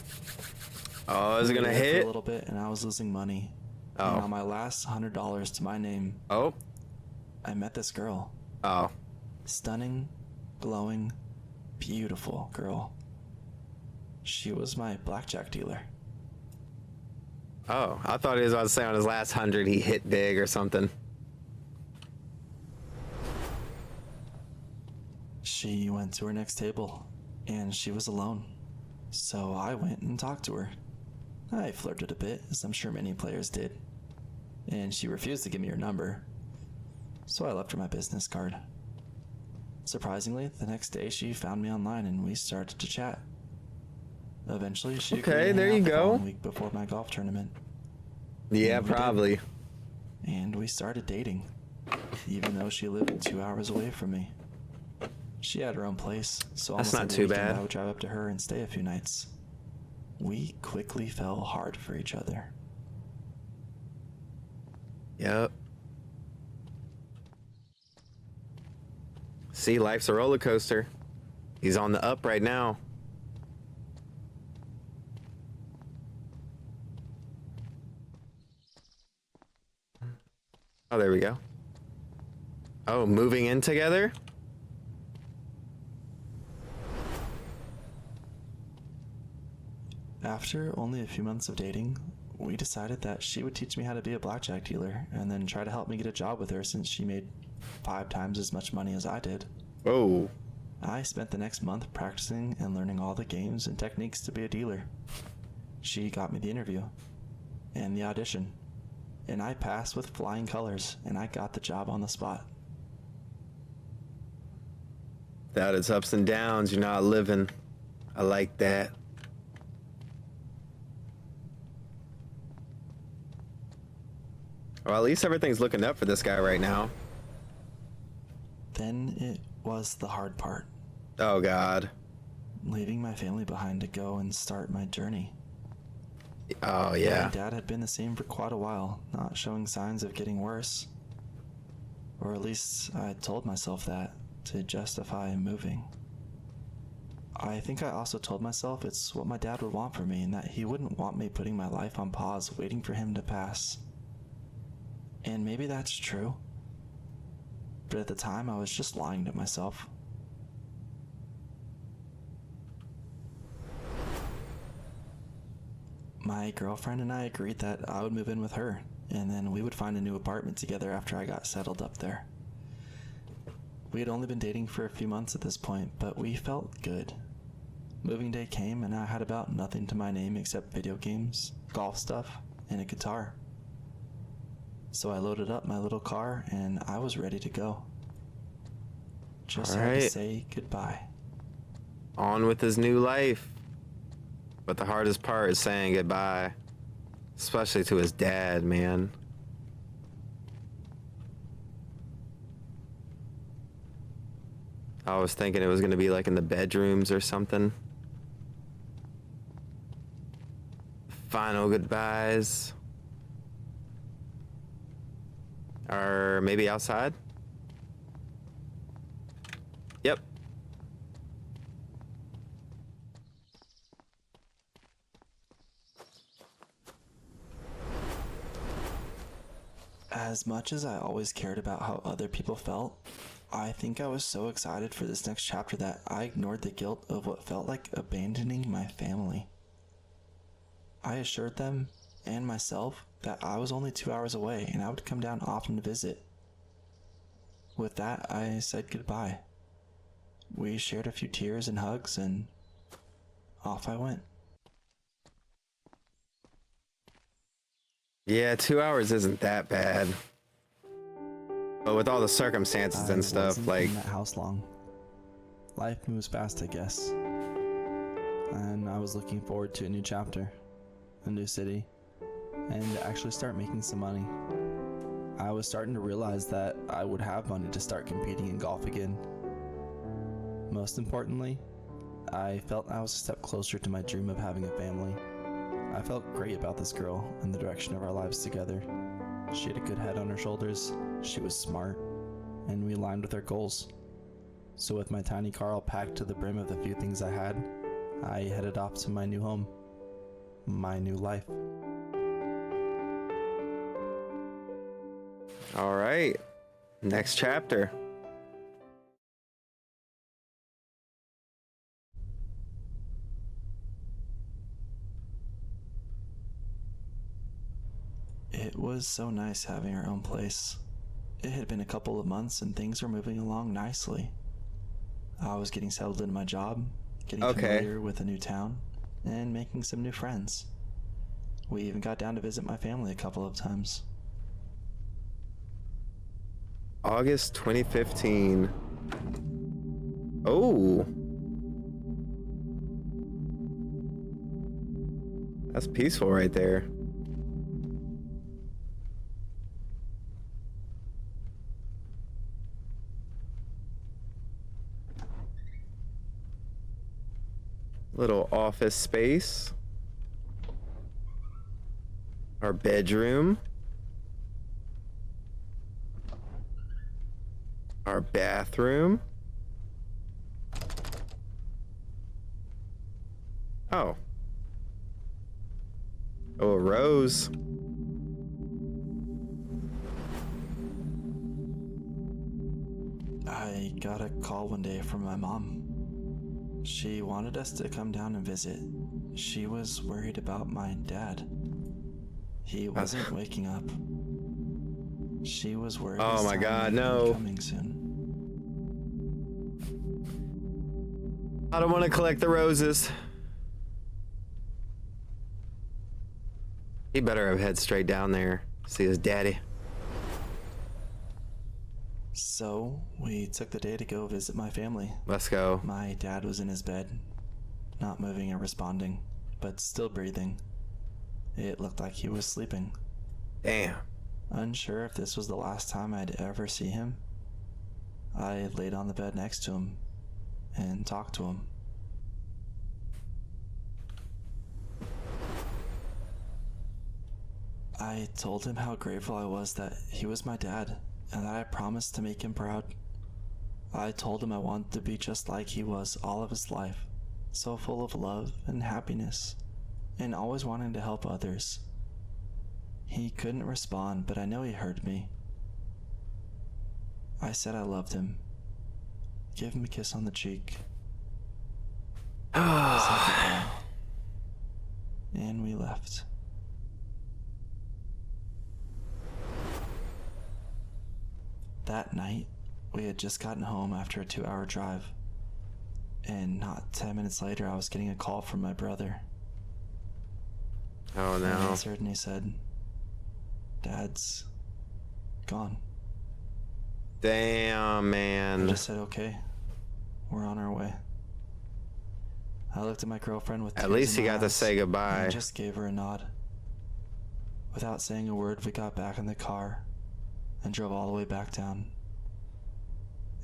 Oh, is it
We were
gonna
there for
hit?
a little bit, and I was losing money.
Oh.
And on my last $100 to my name,
Oh.
I met this girl.
Oh.
Stunning, glowing, beautiful girl. She was my blackjack dealer.
Oh. I thought he was about to say on his last 100 he hit big or something.
She went to her next table, and she was alone. So I went and talked to her. I flirted a bit, as I'm sure many players did. And she refused to give me her number. So I left her my business card. Surprisingly, the next day she found me online and we started to chat. Eventually, she agreed to
Okay,
hang
there
out
you
the
go.
following week before my golf tournament.
Yeah,
And we did.
probably.
And we started dating, even though she lived 2 hours away from me. She had her own place, so
That's
almost
not
every
too
weekend
bad.
I would drive up to her and stay a few nights. We quickly fell hard for each other.
Yep. See, life's a roller coaster. He's on the up right now. Oh, there we go. Oh, moving in together?
After only a few months of dating, we decided that she would teach me how to be a blackjack dealer and then try to help me get a job with her since she made 5 times as much money as I did.
Oh.
I spent the next month practicing and learning all the games and techniques to be a dealer. She got me the interview and the audition, and I passed with flying colors, and I got the job on the spot.
Without its ups and downs, you're not living. I like that. Well, at least everything's looking up for this guy right now.
Then it was the hard part,
Oh, God.
leaving my family behind to go and start my journey.
Oh,
My
yeah.
dad had been the same for quite a while, not showing signs of getting worse. Or at least I told myself that to justify moving. I think I also told myself it's what my dad would want for me and that he wouldn't want me putting my life on pause waiting for him to pass. And maybe that's true. But at the time, I was just lying to myself. My girlfriend and I agreed that I would move in with her, and then we would find a new apartment together after I got settled up there. We had only been dating for a few months at this point, but we felt good. Moving day came, and I had about nothing to my name except video games, golf stuff, and a guitar. So I loaded up my little car, and I was ready to go. Just had to
Alright.
say goodbye.
On with his new life. But the hardest part is saying goodbye. Especially to his dad, man. I was thinking it was going to be like in the bedrooms or something. Final goodbyes. Or maybe outside? Yep.
As much as I always cared about how other people felt, I think I was so excited for this next chapter that I ignored the guilt of what felt like abandoning my family. I assured them and myself that I was only 2 hours away and I would come down often to visit. With that, I said goodbye. We shared a few tears and hugs, and off I went.
Yeah, 2 hours isn't that bad. But with all the circumstances and stuff,
wasn't
like,
in that house long. Life moves fast, I guess. And I was looking forward to a new chapter, a new city, and actually start making some money. I was starting to realize that I would have money to start competing in golf again. Most importantly, I felt I was a step closer to my dream of having a family. I felt great about this girl and the direction of our lives together. She had a good head on her shoulders, she was smart, and we aligned with our goals. So with my tiny car all packed to the brim of the few things I had, I headed off to my new home, my new life.
all right, next chapter.
It was so nice having our own place. It had been a couple of months and things were moving along nicely. I was getting settled in my job, getting familiar with a new town, and making some new friends. We even got down to visit my family a couple of times.
August 2015. Oh. That's peaceful right there. Little office space. Our bedroom. Our bathroom. Oh. Oh, a rose.
I got a call one day from my mom. She wanted us to come down and visit. She was worried about my dad. He wasn't waking up. She was worried.
Oh
his
my
time
God,
might be
no.
coming soon.
I don't want to collect the roses. He better have head straight down there. See his daddy.
So we took the day to go visit my family.
Let's go.
My dad was in his bed, not moving or responding, but still breathing. It looked like he was sleeping.
Damn.
Unsure if this was the last time I'd ever see him, I laid on the bed next to him and talked to him. I told him how grateful I was that he was my dad and that I promised to make him proud. I told him I wanted to be just like he was all of his life, so full of love and happiness, and always wanting to help others. He couldn't respond, but I know he heard me. I said I loved him. Gave him a kiss on the cheek. Said goodbye. And we left. That night, we had just gotten home after a 2-hour drive, and not 10 minutes later, I was getting a call from my brother.
Oh no.
I answered and he said, "Dad's gone."
Damn,
I
man.
just said, "Okay, we're on our way." I looked at my girlfriend with tears
At least
in
he
my
got to
eyes
say goodbye.
and just gave her a nod. Without saying a word, we got back in the car and drove all the way back down.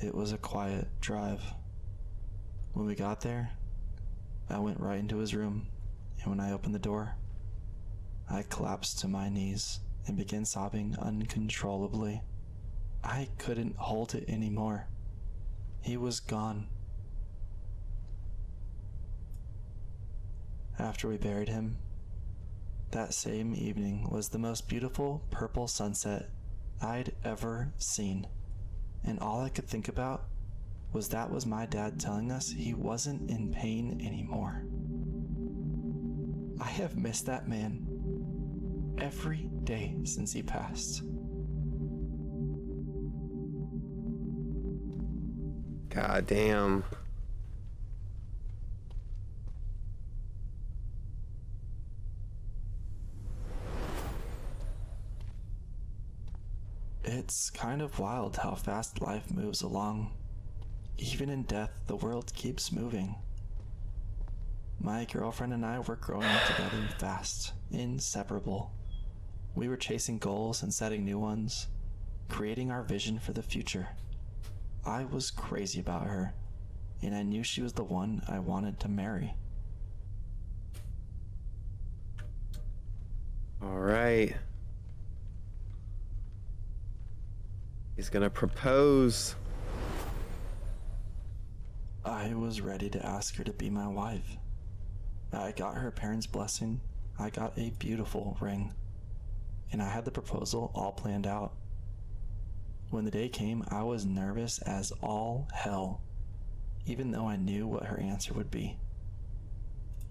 It was a quiet drive. When we got there, I went right into his room, and when I opened the door, I collapsed to my knees and began sobbing uncontrollably. I couldn't hold it anymore. He was gone. After we buried him, that same evening was the most beautiful purple sunset I'd ever seen. And all I could think about was that was my dad telling us he wasn't in pain anymore. I have missed that man every day since he passed.
God damn.
It's kind of wild how fast life moves along. Even in death, the world keeps moving. My girlfriend and I were growing up together fast, inseparable. We were chasing goals and setting new ones, creating our vision for the future. I was crazy about her, and I knew she was the one I wanted to marry.
All right. He's gonna propose.
I was ready to ask her to be my wife. I got her parents' blessing, I got a beautiful ring, and I had the proposal all planned out. When the day came, I was nervous as all hell, even though I knew what her answer would be.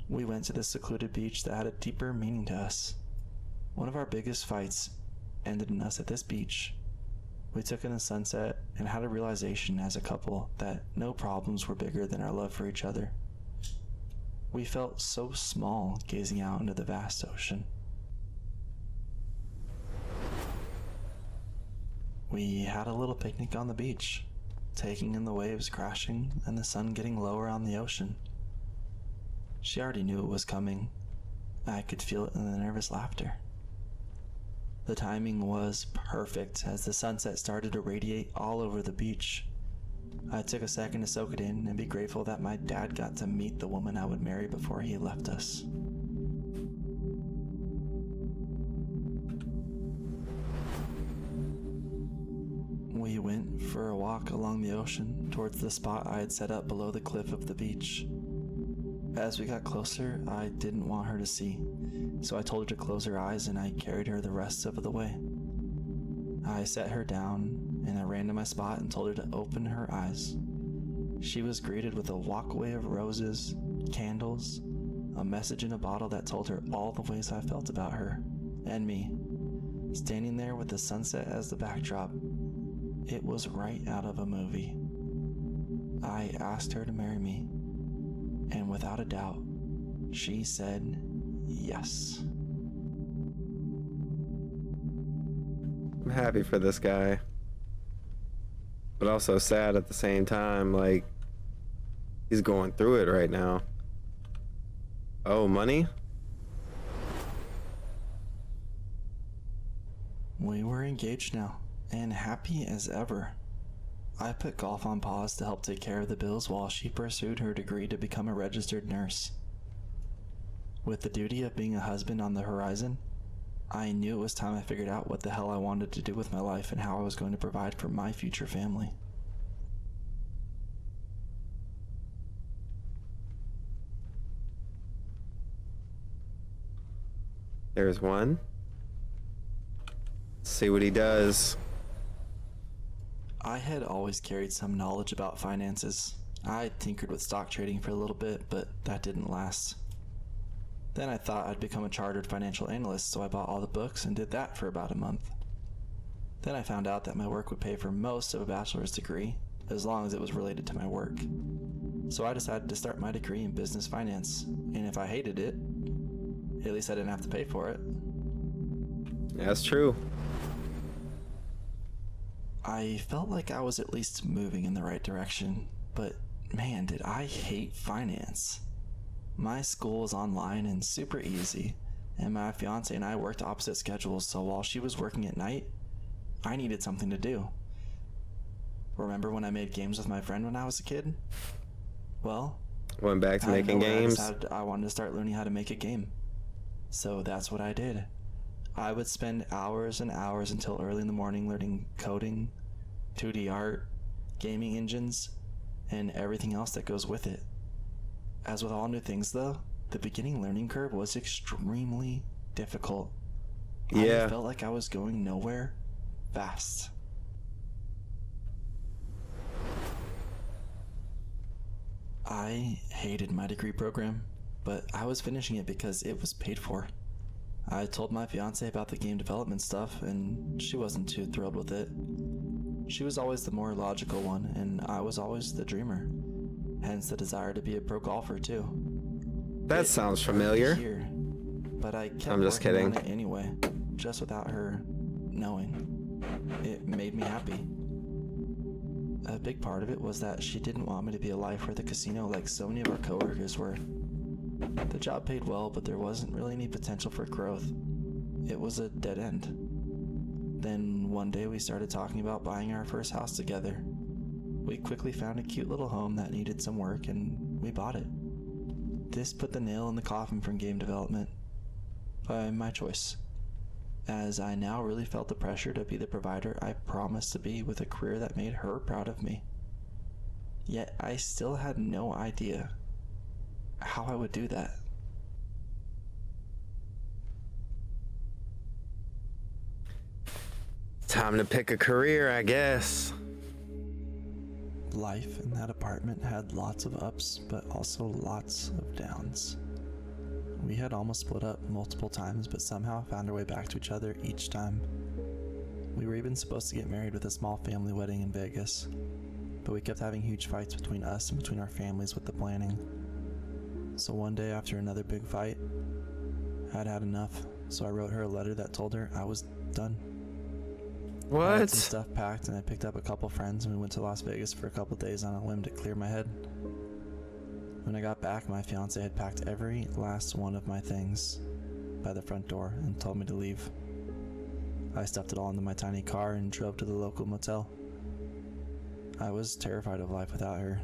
We went to this secluded beach that had a deeper meaning to us. One of our biggest fights ended in us at this beach. We took in the sunset and had a realization as a couple that no problems were bigger than our love for each other. We felt so small gazing out into the vast ocean. We had a little picnic on the beach, taking in the waves crashing and the sun getting lower on the ocean. She already knew it was coming. I could feel it in the nervous laughter. The timing was perfect as the sunset started to radiate all over the beach. I took a second to soak it in and be grateful that my dad got to meet the woman I would marry before he left us. We went for a walk along the ocean towards the spot I had set up below the cliff of the beach. As we got closer, I didn't want her to see, so I told her to close her eyes and I carried her the rest of the way. I set her down and I ran to my spot and told her to open her eyes. She was greeted with a walkway of roses, candles, a message in a bottle that told her all the ways I felt about her and me. Standing there with the sunset as the backdrop, it was right out of a movie. I asked her to marry me, and without a doubt, she said yes.
I'm happy for this guy, but also sad at the same time. Like, he's going through it right now. Oh, money?
We were engaged now, and happy as ever. I put golf on pause to help take care of the bills while she pursued her degree to become a registered nurse. With the duty of being a husband on the horizon, I knew it was time I figured out what the hell I wanted to do with my life and how I was going to provide for my future family.
There's one. Let's see what he does.
I had always carried some knowledge about finances. I tinkered with stock trading for a little bit, but that didn't last. Then I thought I'd become a chartered financial analyst, so I bought all the books and did that for about a month. Then I found out that my work would pay for most of a bachelor's degree, as long as it was related to my work. So I decided to start my degree in business finance, and if I hated it, at least I didn't have to pay for it.
That's true.
I felt like I was at least moving in the right direction, but man, did I hate finance. My school was online and super easy, and my fiance and I worked opposite schedules, so while she was working at night, I needed something to do. Remember when I made games with my friend when I was a kid? Well,
Went back to making games.
I decided I wanted to start learning how to make a game. So that's what I did. I would spend hours and hours until early in the morning learning coding, 2D art, gaming engines, and everything else that goes with it. As with all new things though, the beginning learning curve was extremely difficult.
Yeah.
I felt like I was going nowhere fast. I hated my degree program, but I was finishing it because it was paid for. I told my fiance about the game development stuff, and she wasn't too thrilled with it. She was always the more logical one, and I was always the dreamer. Hence the desire to be a pro golfer too.
That sounds familiar.
Here, but I kept
I'm just
working
kidding.
on it anyway, just without her knowing. It made me happy. A big part of it was that she didn't want me to be a lifer at the casino like so many of our coworkers were. The job paid well, but there wasn't really any potential for growth. It was a dead end. Then one day we started talking about buying our first house together. We quickly found a cute little home that needed some work and we bought it. This put the nail in the coffin from game development. By my choice. As I now really felt the pressure to be the provider I promised to be with a career that made her proud of me. Yet I still had no idea how I would do that.
Time to pick a career, I guess.
Life in that apartment had lots of ups, but also lots of downs. We had almost split up multiple times, but somehow found our way back to each other each time. We were even supposed to get married with a small family wedding in Vegas, but we kept having huge fights between us and between our families with the planning. So one day after another big fight, I'd had enough, so I wrote her a letter that told her I was done. I had
What?
some stuff packed and I picked up a couple friends and we went to Las Vegas for a couple days on a whim to clear my head. When I got back, my fiance had packed every last one of my things by the front door and told me to leave. I stuffed it all into my tiny car and drove to the local motel. I was terrified of life without her.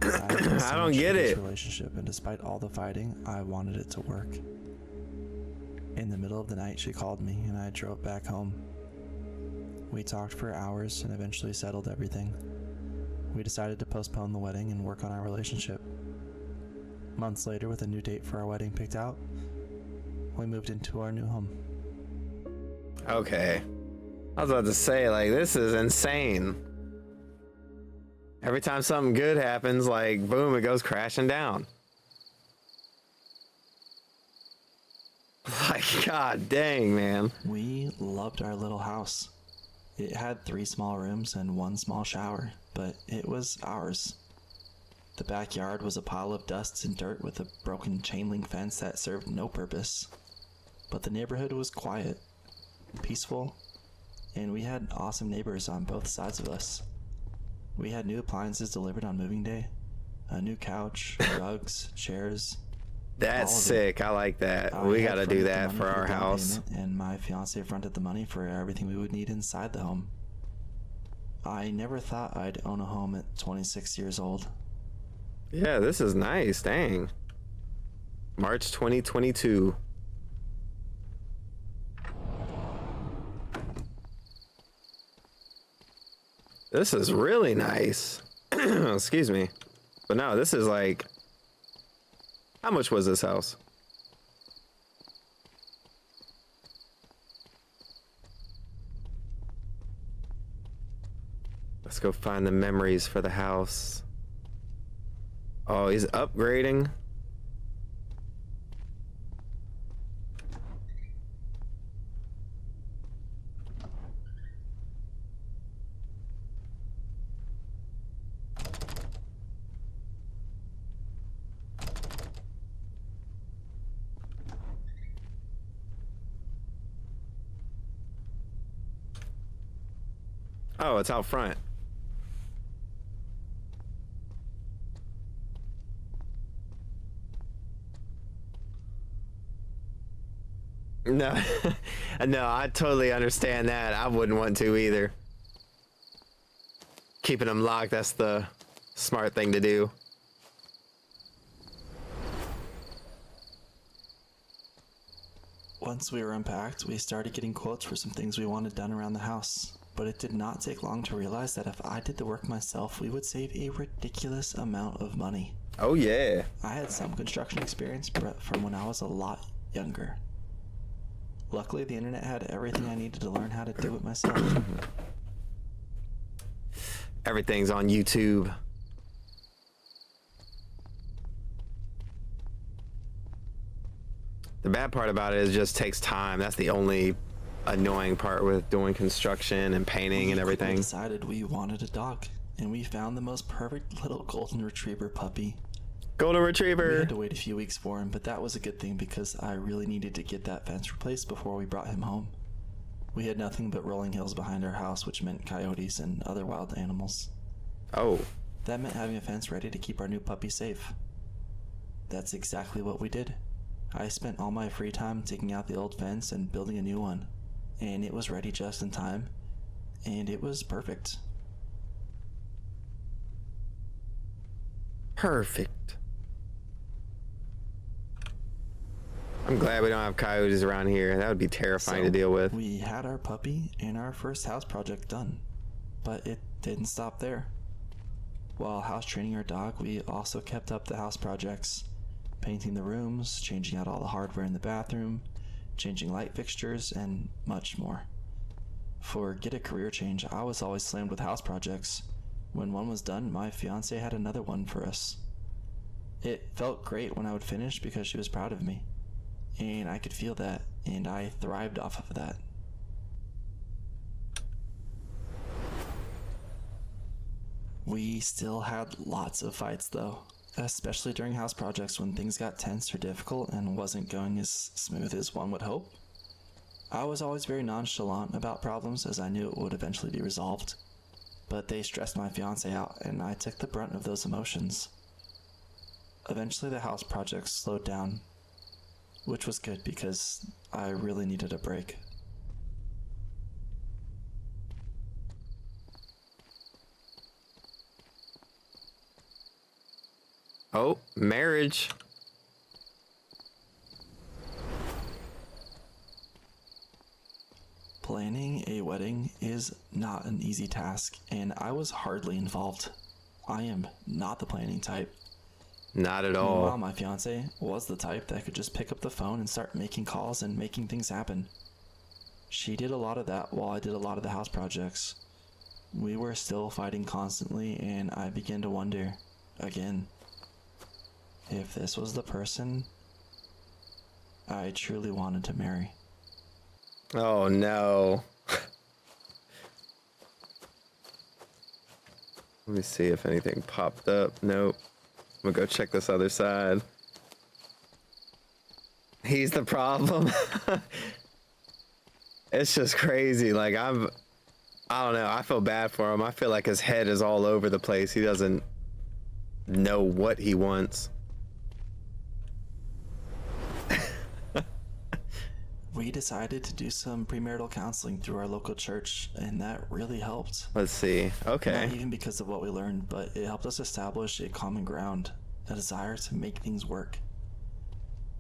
I don't get it.
Relationship, and despite all the fighting, I wanted it to work. In the middle of the night, she called me and I drove back home. We talked for hours and eventually settled everything. We decided to postpone the wedding and work on our relationship. Months later, with a new date for our wedding picked out, we moved into our new home.
Okay. I was about to say, like, this is insane. Every time something good happens, like, boom, it goes crashing down. Like, god dang, man.
We loved our little house. It had 3 small rooms and 1 small shower, but it was ours. The backyard was a pile of dust and dirt with a broken chain link fence that served no purpose. But the neighborhood was quiet, peaceful, and we had awesome neighbors on both sides of us. We had new appliances delivered on moving day, a new couch, rugs, chairs.
That's sick. I like that. We gotta do that for our house.
And my fiance fronted the money for everything we would need inside the home. I never thought I'd own a home at 26 years old.
Yeah, this is nice. Dang. March 2022. This is really nice. Excuse me. But no, this is like... How much was this house? Let's go find the memories for the house. Oh, he's upgrading. Oh, it's out front. No, no, I totally understand that. I wouldn't want to either. Keeping them locked, that's the smart thing to do.
Once we were unpacked, we started getting quotes for some things we wanted done around the house. But it did not take long to realize that if I did the work myself, we would save a ridiculous amount of money.
Oh, yeah.
I had some construction experience from when I was a lot younger. Luckily, the internet had everything I needed to learn how to do it myself.
Everything's on YouTube. The bad part about it is it just takes time. That's the only annoying part with doing construction and painting and everything.
We decided we wanted a dog, and we found the most perfect little golden retriever puppy.
Golden retriever.
We had to wait a few weeks for him, but that was a good thing because I really needed to get that fence replaced before we brought him home. We had nothing but rolling hills behind our house, which meant coyotes and other wild animals.
Oh.
That meant having a fence ready to keep our new puppy safe. That's exactly what we did. I spent all my free time taking out the old fence and building a new one, and it was ready just in time, and it was perfect.
Perfect. I'm glad we don't have coyotes around here. That would be terrifying to deal with.
We had our puppy and our first house project done, but it didn't stop there. While house training our dog, we also kept up the house projects, painting the rooms, changing out all the hardware in the bathroom, changing light fixtures, and much more. For get a career change, I was always slammed with house projects. When one was done, my fiance had another one for us. It felt great when I would finish because she was proud of me, and I could feel that, and I thrived off of that. We still had lots of fights though, especially during house projects when things got tense or difficult and wasn't going as smooth as one would hope. I was always very nonchalant about problems as I knew it would eventually be resolved, but they stressed my fiance out and I took the brunt of those emotions. Eventually the house projects slowed down, which was good because I really needed a break.
Oh, marriage.
Planning a wedding is not an easy task, and I was hardly involved. I am not the planning type.
Not at
Meanwhile,
all.
my fiance was the type that could just pick up the phone and start making calls and making things happen. She did a lot of that while I did a lot of the house projects. We were still fighting constantly, and I began to wonder, again, if this was the person I truly wanted to marry.
Oh no. Let me see if anything popped up. Nope. I'm gonna go check this other side. He's the problem. It's just crazy. Like I don't know. I feel bad for him. I feel like his head is all over the place. He doesn't know what he wants.
We decided to do some premarital counseling through our local church, and that really helped.
Let's see. Okay.
Not even because of what we learned, but it helped us establish a common ground, a desire to make things work.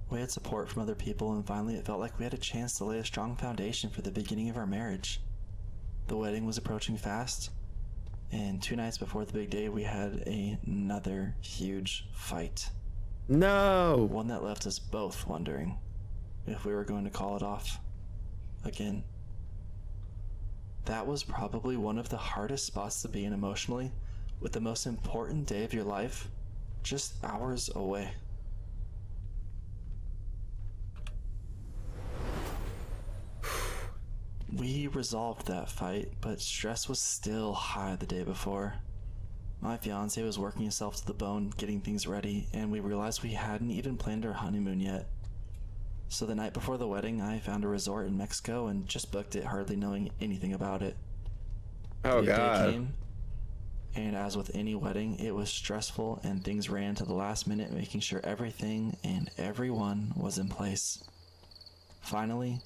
We had support from other people, and finally it felt like we had a chance to lay a strong foundation for the beginning of our marriage. The wedding was approaching fast, and 2 nights before the big day we had another huge fight.
No.
One that left us both wondering if we were going to call it off again. That was probably one of the hardest spots to be in emotionally, with the most important day of your life just hours away. We resolved that fight, but stress was still high the day before. My fiance was working herself to the bone getting things ready, and we realized we hadn't even planned our honeymoon yet. So the night before the wedding, I found a resort in Mexico and just booked it, hardly knowing anything about it.
Oh
The day
God.
came, and as with any wedding, it was stressful and things ran to the last minute, making sure everything and everyone was in place. Finally,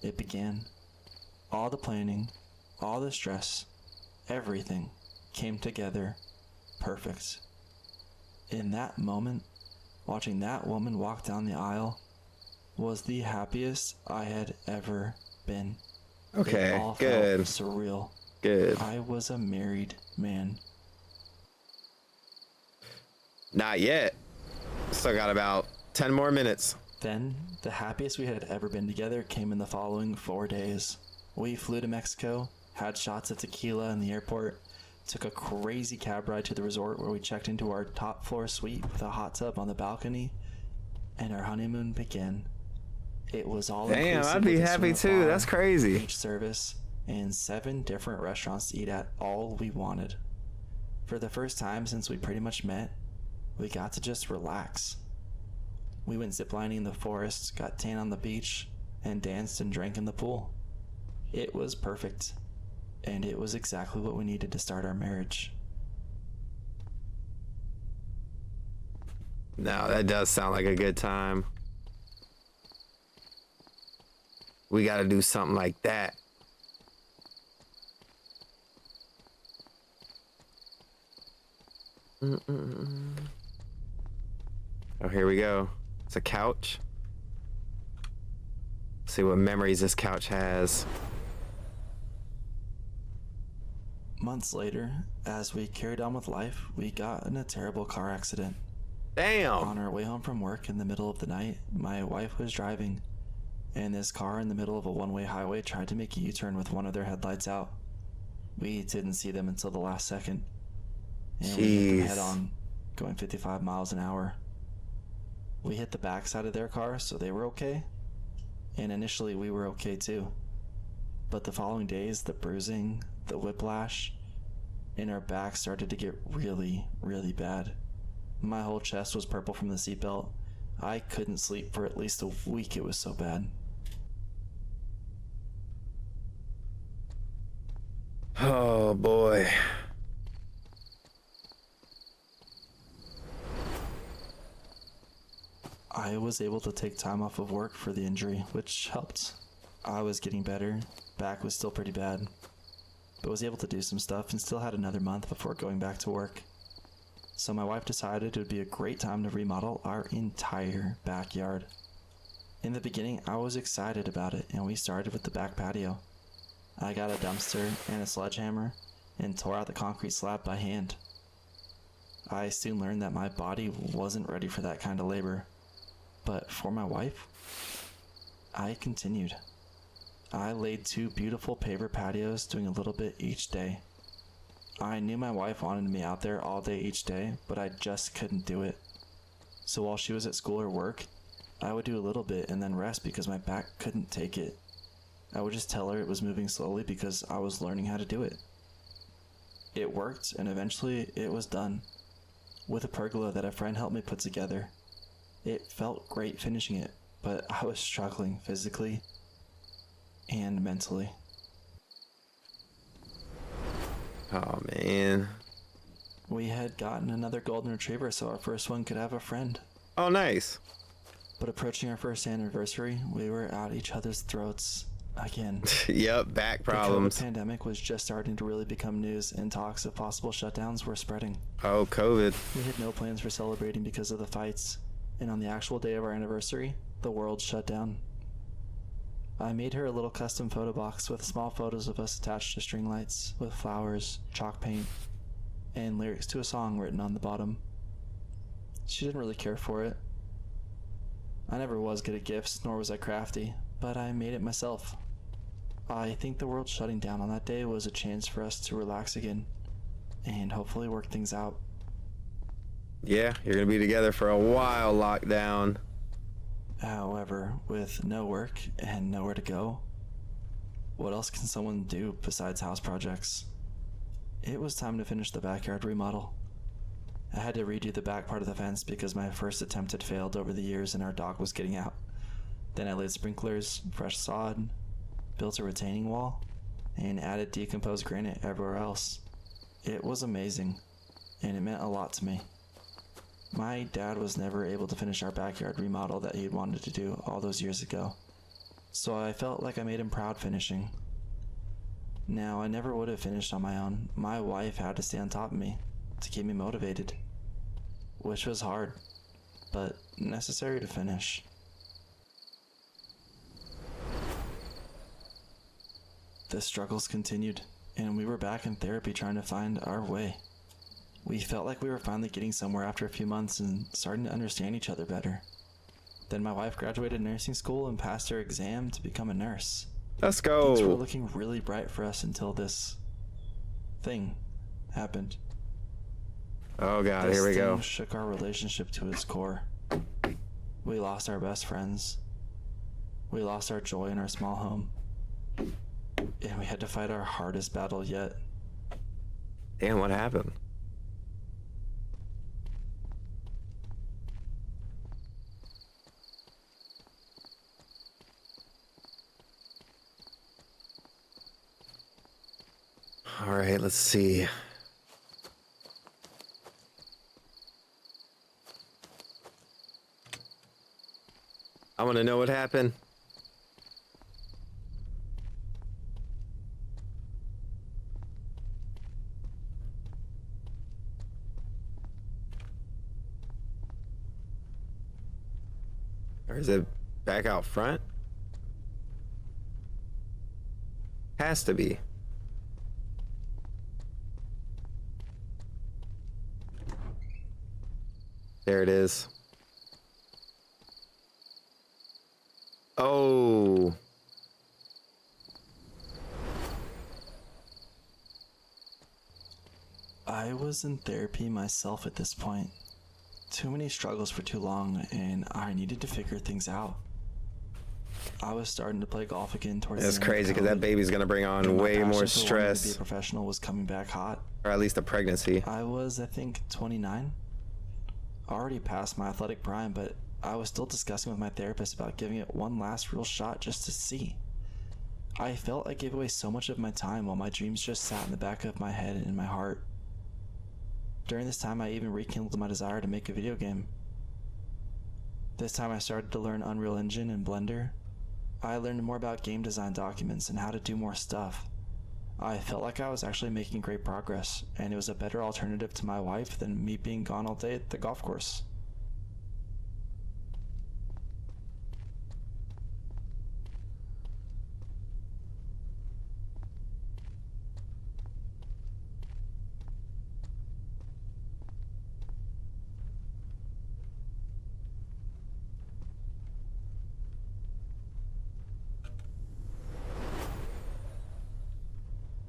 it began. All the planning, all the stress, everything came together perfect. In that moment, watching that woman walk down the aisle was the happiest I had ever been.
Okay.
It all
Good.
felt surreal.
Good.
I was a married man.
Not yet. Still got about 10 more minutes.
Then, the happiest we had ever been together came in the following 4 days. We flew to Mexico, had shots of tequila in the airport, took a crazy cab ride to the resort where we checked into our top floor suite with a hot tub on the balcony, and our honeymoon began. It was all
Damn,
inclusive
I'd be
with a
happy
swing
too.
bar,
That's crazy.
beach service, and 7 different restaurants to eat at, all we wanted. For the first time since we pretty much met, we got to just relax. We went ziplining in the forest, got tan on the beach, and danced and drank in the pool. It was perfect, and it was exactly what we needed to start our marriage.
No, that does sound like a good time. We got to do something like that. Mm-mm. Oh, here we go. It's a couch. Let's see what memories this couch has.
Months later, as we carried on with life, we got in a terrible car accident.
Damn.
On our way home from work in the middle of the night, my wife was driving, and this car in the middle of a one-way highway tried to make a U-turn with one of their headlights out. We didn't see them until the last second, and we hit them head on, going 55 miles an hour. We hit the backside of their car, so they were okay, and initially we were okay too. But the following days, the bruising, the whiplash, and our back started to get really, really bad. My whole chest was purple from the seatbelt. I couldn't sleep for at least a week, it was so bad.
Oh boy.
I was able to take time off of work for the injury, which helped. I was getting better, back was still pretty bad, but was able to do some stuff and still had another month before going back to work. So my wife decided it would be a great time to remodel our entire backyard. In the beginning, I was excited about it, and we started with the back patio. I got a dumpster and a sledgehammer and tore out the concrete slab by hand. I soon learned that my body wasn't ready for that kind of labor, but for my wife, I continued. I laid 2 beautiful paver patios, doing a little bit each day. I knew my wife wanted me out there all day each day, but I just couldn't do it. So while she was at school or work, I would do a little bit and then rest because my back couldn't take it. I would just tell her it was moving slowly because I was learning how to do it. It worked, and eventually it was done, with a pergola that a friend helped me put together. It felt great finishing it, but I was struggling physically and mentally.
Oh man.
We had gotten another golden retriever so our first one could have a friend.
Oh, nice.
But approaching our first anniversary, we were at each other's throats again.
Yep, back problems.
The COVID pandemic was just starting to really become news, and talks of possible shutdowns were spreading.
Oh, COVID.
We had no plans for celebrating because of the fights, and on the actual day of our anniversary, the world shut down. I made her a little custom photo box with small photos of us attached to string lights, with flowers, chalk paint, and lyrics to a song written on the bottom. She didn't really care for it. I never was good at gifts, nor was I crafty, but I made it myself. I think the world shutting down on that day was a chance for us to relax again, and hopefully work things out.
Yeah, you're gonna be together for a while, lockdown.
However, with no work and nowhere to go, what else can someone do besides house projects? It was time to finish the backyard remodel. I had to redo the back part of the fence because my first attempt had failed over the years and our dog was getting out. Then I laid sprinklers, fresh sod, built a retaining wall, and added decomposed granite everywhere else. It was amazing, and it meant a lot to me. My dad was never able to finish our backyard remodel that he had wanted to do all those years ago, so I felt like I made him proud finishing. Now, I never would have finished on my own. My wife had to stay on top of me to keep me motivated, which was hard, but necessary to finish. The struggles continued, and we were back in therapy trying to find our way. We felt like we were finally getting somewhere after a few months and starting to understand each other better. Then my wife graduated nursing school and passed her exam to become a nurse.
Let's go.
Things were looking really bright for us until this thing happened.
Oh God,
This
here we go.
thing shook our relationship to its core. We lost our best friends. We lost our joy in our small home. And we had to fight our hardest battle yet.
Damn, what happened? All right, let's see. I want to know what happened. Or is it back out front? Has to be. There it is. Oh.
I was in therapy myself at this point. Too many struggles for too long, and I needed to figure things out. I was starting to play golf again towards
That's
the end of
crazy because that
COVID,
baby's gonna bring on
and my
way
passion
more
for wanting to be a
stress,
professional was coming back hot.
or at least a pregnancy.
I was, I think, 29. Already past my athletic prime, but I was still discussing with my therapist about giving it one last real shot just to see. I felt I gave away so much of my time while my dreams just sat in the back of my head and in my heart. During this time, I even rekindled my desire to make a video game. This time I started to learn Unreal Engine and Blender. I learned more about game design documents and how to do more stuff. I felt like I was actually making great progress, and it was a better alternative to my wife than me being gone all day at the golf course.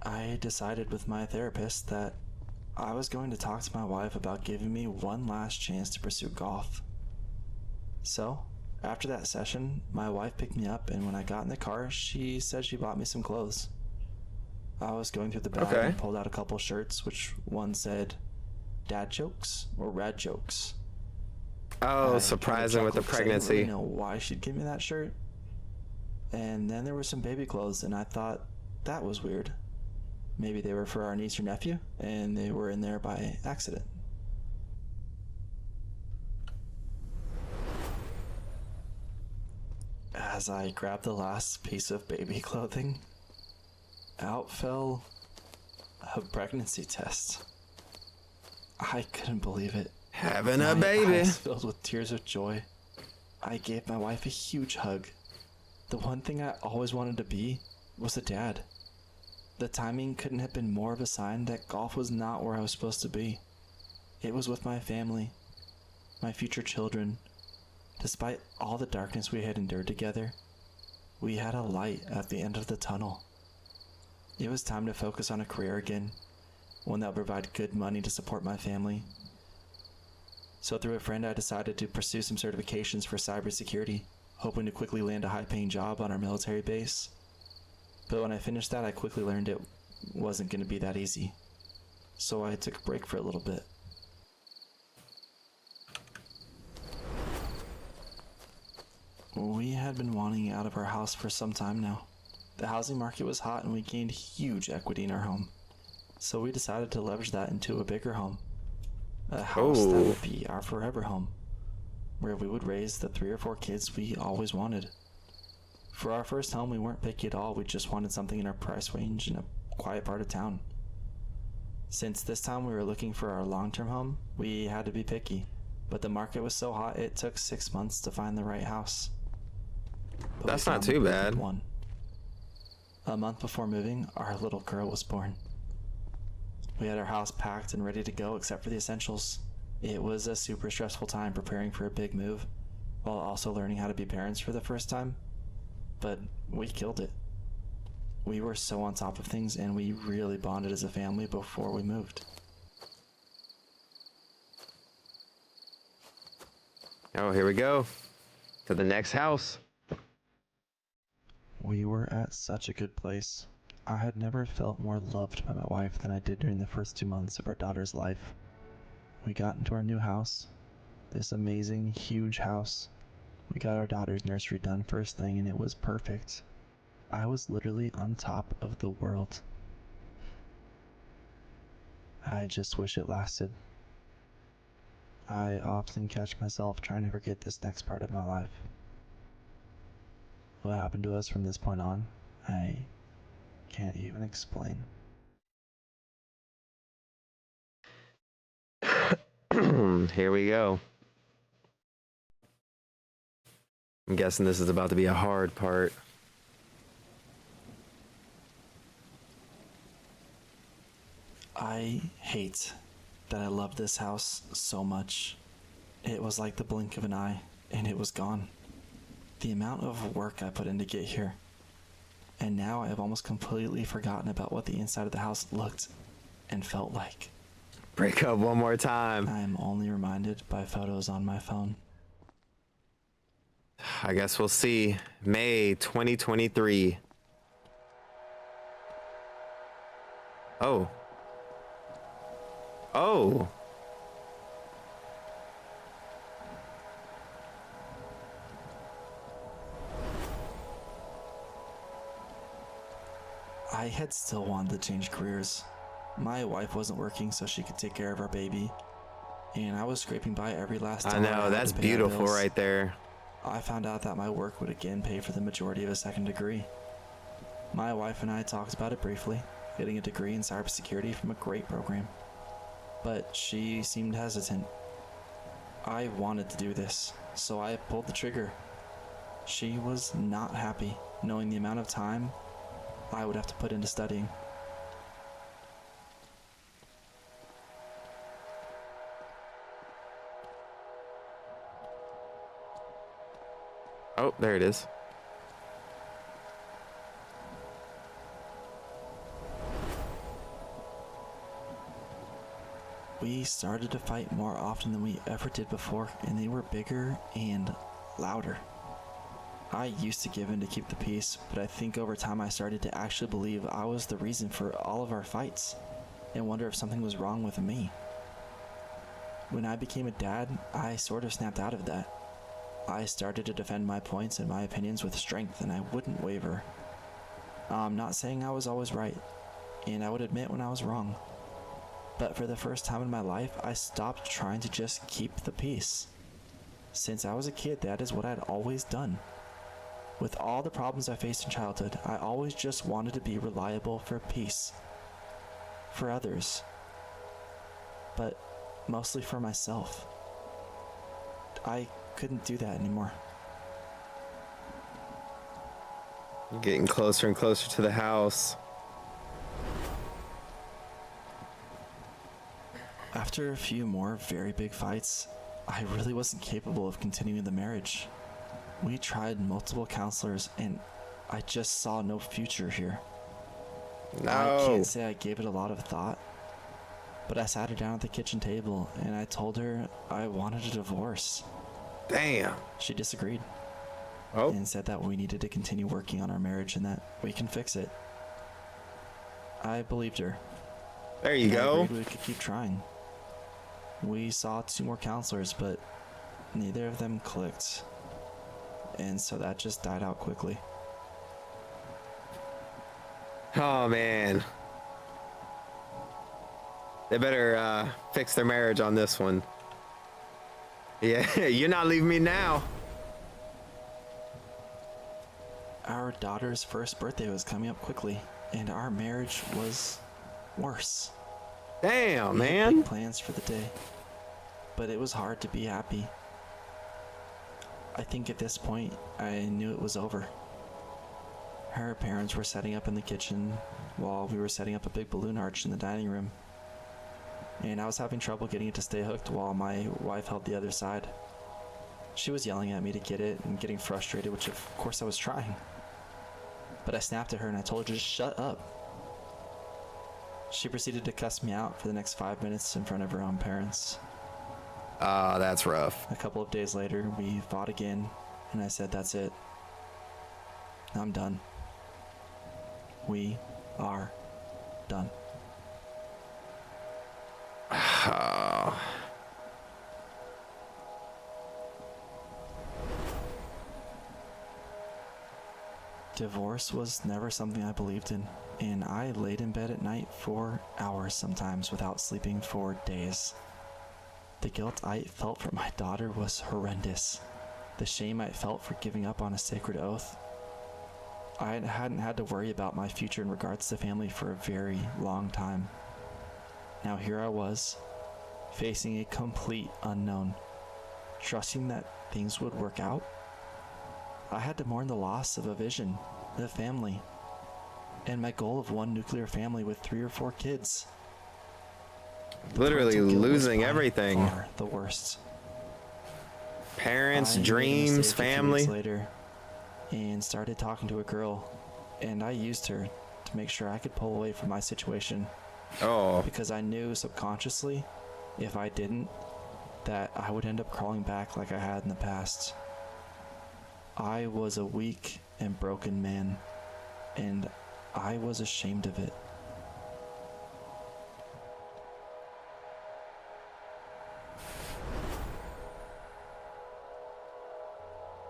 I decided with my therapist that I was going to talk to my wife about giving me one last chance to pursue golf. So, after that session, my wife picked me up, and when I got in the car, she said she bought me some clothes. I was going through the bag and pulled out a couple shirts, which one said, "Dad jokes" or "Rad jokes."
Oh, surprising with the pregnancy.
I didn't really know why she'd give me that shirt. And then there were some baby clothes, and I thought that was weird. Maybe they were for our niece or nephew, and they were in there by accident. As I grabbed the last piece of baby clothing, out fell a pregnancy test. I couldn't believe it.
Having a
My
baby.
eyes filled with tears of joy. I gave my wife a huge hug. The one thing I always wanted to be was a dad. The timing couldn't have been more of a sign that golf was not where I was supposed to be. It was with my family, my future children. Despite all the darkness we had endured together, we had a light at the end of the tunnel. It was time to focus on a career again, one that would provide good money to support my family. So through a friend, I decided to pursue some certifications for cybersecurity, hoping to quickly land a high-paying job on our military base. But when I finished that, I quickly learned it wasn't going to be that easy. So I took a break for a little bit. We had been wanting out of our house for some time now. The housing market was hot and we gained huge equity in our home. So we decided to leverage that into a bigger home. A house that would be our forever home, where we would raise the 3 or 4 kids we always wanted. For our first home, we weren't picky at all. We just wanted something in our price range in a quiet part of town. Since this time we were looking for our long-term home, we had to be picky. But the market was so hot, it took 6 months to find the right house. But
that's not too bad.
One. A month before moving, our little girl was born. We had our house packed and ready to go except for the essentials. It was a super stressful time preparing for a big move, while also learning how to be parents for the first time. But we killed it. We were so on top of things, and we really bonded as a family before we moved.
Oh, here we go. To the next house.
We were at such a good place. I had never felt more loved by my wife than I did during the first 2 months of our daughter's life. We got into our new house, this amazing, huge house. We got our daughter's nursery done first thing, and it was perfect. I was literally on top of the world. I just wish it lasted. I often catch myself trying to forget this next part of my life. What happened to us from this point on, I can't even explain.
Here we go. I'm guessing this is about to be a hard part.
I hate that I love this house so much. It was like the blink of an eye, and it was gone. The amount of work I put in to get here. And now I have almost completely forgotten about what the inside of the house looked and felt like.
Break up one more time.
I am only reminded by photos on my phone.
I guess we'll see. May 2023. Oh. Oh.
I had still wanted to change careers. My wife wasn't working so she could take care of our baby, and I was scraping by every last
I
dollar
know,
had
that's
to pay our
beautiful
bills.
right there.
I found out that my work would again pay for the majority of a second degree. My wife and I talked about it briefly, getting a degree in cybersecurity from a great program. But she seemed hesitant. I wanted to do this, so I pulled the trigger. She was not happy, knowing the amount of time I would have to put into studying.
Oh, there it is.
We started to fight more often than we ever did before, and they were bigger and louder. I used to give in to keep the peace, but I think over time I started to actually believe I was the reason for all of our fights, and wonder if something was wrong with me. When I became a dad, I sort of snapped out of that. I started to defend my points and my opinions with strength, and I wouldn't waver. I'm not saying I was always right, and I would admit when I was wrong. But for the first time in my life, I stopped trying to just keep the peace. Since I was a kid, that is what I'd always done. With all the problems I faced in childhood, I always just wanted to be reliable for peace. For others. But mostly for myself. I couldn't do that anymore.
Getting closer and closer to the house.
After a few more very big fights, I really wasn't capable of continuing the marriage. We tried multiple counselors and I just saw no future here.
No.
I can't say I gave it a lot of thought, but I sat her down at the kitchen table and I told her I wanted a divorce.
Damn.
She disagreed
Oh.
and said that we needed to continue working on our marriage and that we can fix it. I believed her.
There you
I
go.
agreed we could keep trying. We saw 2 more counselors, but neither of them clicked. And so that just died out quickly.
Oh man. They better fix their marriage on this one. Yeah, you're not leaving me now.
Our daughter's first birthday was coming up quickly, and our marriage was worse.
Damn,
We had
man.
big plans for the day, but it was hard to be happy. I think at this point, I knew it was over. Her parents were setting up in the kitchen while we were setting up a big balloon arch in the dining room. And I was having trouble getting it to stay hooked while my wife held the other side. She was yelling at me to get it and getting frustrated, which of course I was trying. But I snapped at her and I told her to just shut up. She proceeded to cuss me out for the next 5 minutes in front of her own parents.
Oh, that's rough.
A couple of days later, we fought again, and I said, that's it. I'm done. We are done.
Oh.
Divorce was never something I believed in. and I laid in bed at night for hours sometimes without sleeping for days. The guilt I felt for my daughter was horrendous. The shame I felt for giving up on a sacred oath. I hadn't had to worry about my future in regards to family for a very long time. Now here I was, facing a complete unknown, trusting that things would work out. I had to mourn the loss of a vision, a family, and my goal of one nuclear family with 3 or 4 kids.
Literally losing everything.
Far the worst.
Parents,
I
dreams,
made a mistake a few
family.
weeks later, and started talking to a girl, and I used her to make sure I could pull away from my situation.
Oh,
Because I knew subconsciously, if I didn't, that I would end up crawling back like I had in the past. I was a weak and broken man, and I was ashamed of it.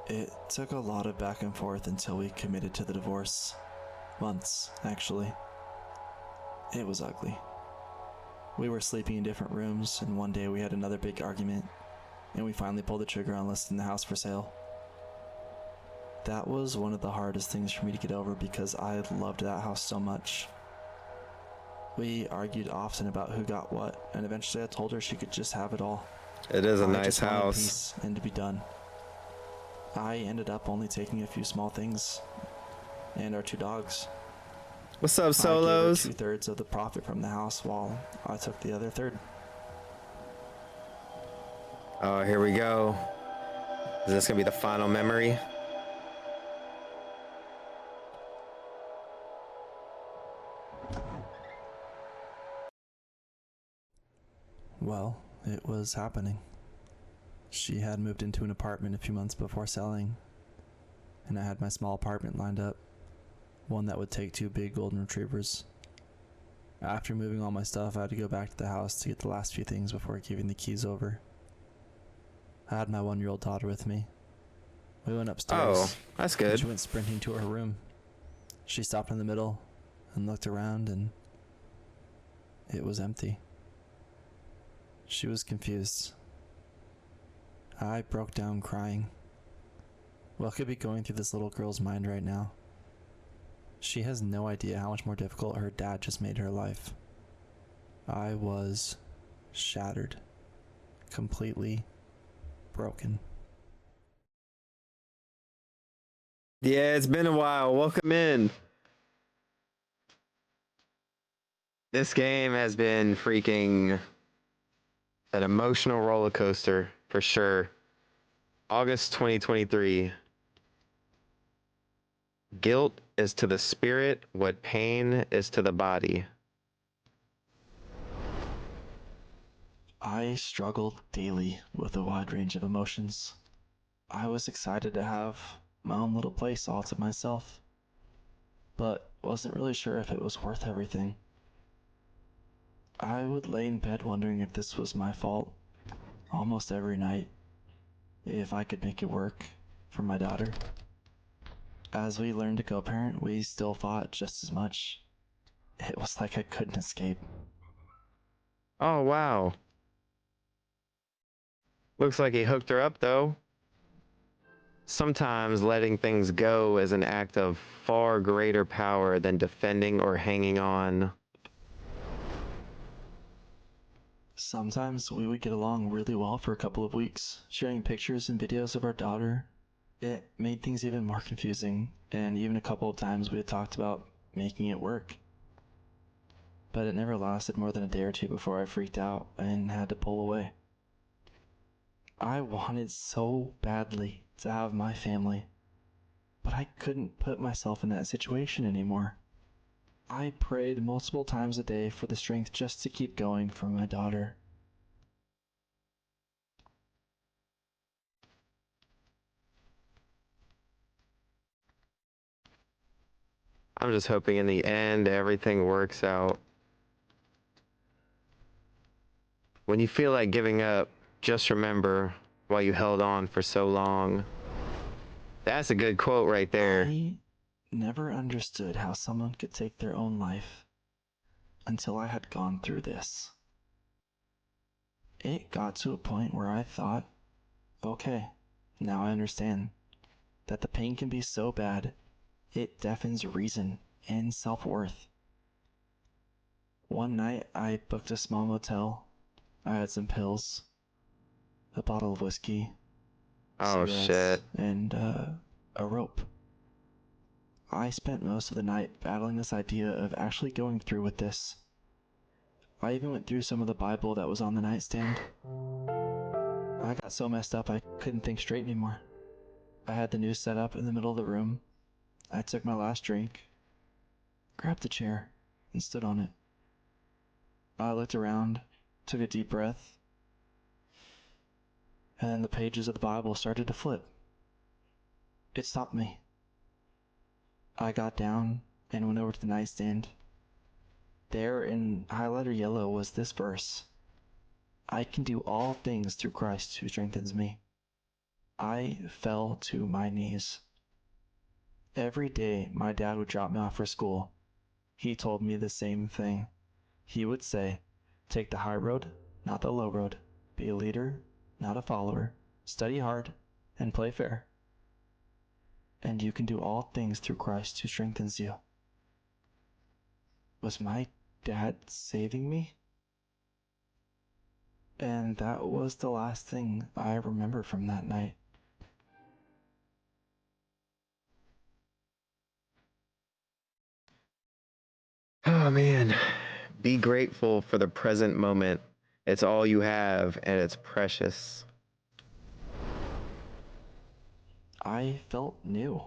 It took a lot of back and forth until we committed to the divorce. Months, actually. It was ugly. We were sleeping in different rooms, and one day we had another big argument, and we finally pulled the trigger on listing the house for sale. That was one of the hardest things for me to get over because I loved that house so much. We argued often about who got what, and eventually I told her she could just have it all.
it is a
I
nice
just wanted
house.
peace and to be done. I ended up only taking a few small things, and our 2 dogs.
What's up,
I
Solos?
gave her 2/3 of the profit from the house while I took the other third.
Oh, here we go. Is this gonna be the final memory?
Well, it was happening. She had moved into an apartment a few months before selling, and I had my small apartment lined up, one that would take 2 big golden retrievers. After moving all my stuff, I had to go back to the house to get the last few things before giving the keys over. I had my 1-year-old daughter with me. We went upstairs.
Oh, that's
and
good.
She went sprinting to her room. She stopped in the middle and looked around, and it was empty. She was confused. I broke down crying. What could be going through this little girl's mind right now? She has no idea how much more difficult her dad just made her life. I was shattered. Completely broken.
Yeah, it's been a while. Welcome in. This game has been freaking an emotional roller coaster for sure. August 2023. Guilt is to the spirit what pain is to the body.
I struggled daily with a wide range of emotions. I was excited to have my own little place all to myself, but wasn't really sure if it was worth everything. I would lay in bed wondering if this was my fault almost every night, if I could make it work for my daughter. As we learned to co-parent, we still fought just as much. It was like I couldn't escape.
Oh, wow. Looks like he hooked her up, though. Sometimes letting things go is an act of far greater power than defending or hanging on.
Sometimes we would get along really well for a couple of weeks, sharing pictures and videos of our daughter. It made things even more confusing, and even a couple of times we had talked about making it work. But it never lasted more than a day or 2 before I freaked out and had to pull away. I wanted so badly to have my family, but I couldn't put myself in that situation anymore. I prayed multiple times a day for the strength just to keep going for my daughter.
I'm just hoping in the end everything works out. When you feel like giving up, just remember why you held on for so long. That's a good quote right there.
I never understood how someone could take their own life until I had gone through this. It got to a point where I thought, okay, now I understand that the pain can be so bad, it deafens reason and self-worth. One night, I booked a small motel. I had some pills, a bottle of whiskey,
Oh
cigarettes,
shit.
and a rope. I spent most of the night battling this idea of actually going through with this. I even went through some of the Bible that was on the nightstand. I got so messed up I couldn't think straight anymore. I had the news set up in the middle of the room. I took my last drink, grabbed the chair, and stood on it. I looked around, took a deep breath, and then the pages of the Bible started to flip. It stopped me. I got down and went over to the nightstand. There in highlighter yellow was this verse: I can do all things through Christ who strengthens me. I fell to my knees. Every day my dad would drop me off for school. He told me the same thing. He would say, take the high road, not the low road. Be a leader, not a follower. Study hard and play fair. And you can do all things through Christ who strengthens you. Was my dad saving me? And that was the last thing I remember from that night.
Oh man. Be grateful for the present moment. It's all you have and it's precious.
I felt new.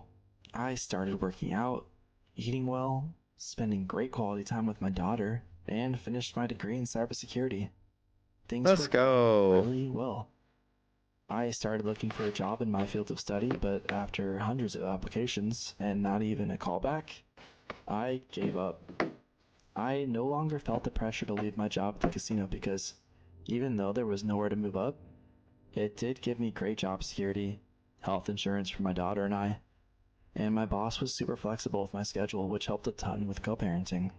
I started working out, eating well, spending great quality time with my daughter, and finished my degree in cybersecurity. Things
Let's
were
go.
going really well. I started looking for a job in my field of study, but after hundreds of applications and not even a callback, I gave up. I no longer felt the pressure to leave my job at the casino because even though there was nowhere to move up, it did give me great job security, health insurance for my daughter and I, and my boss was super flexible with my schedule, which helped a ton with co-parenting.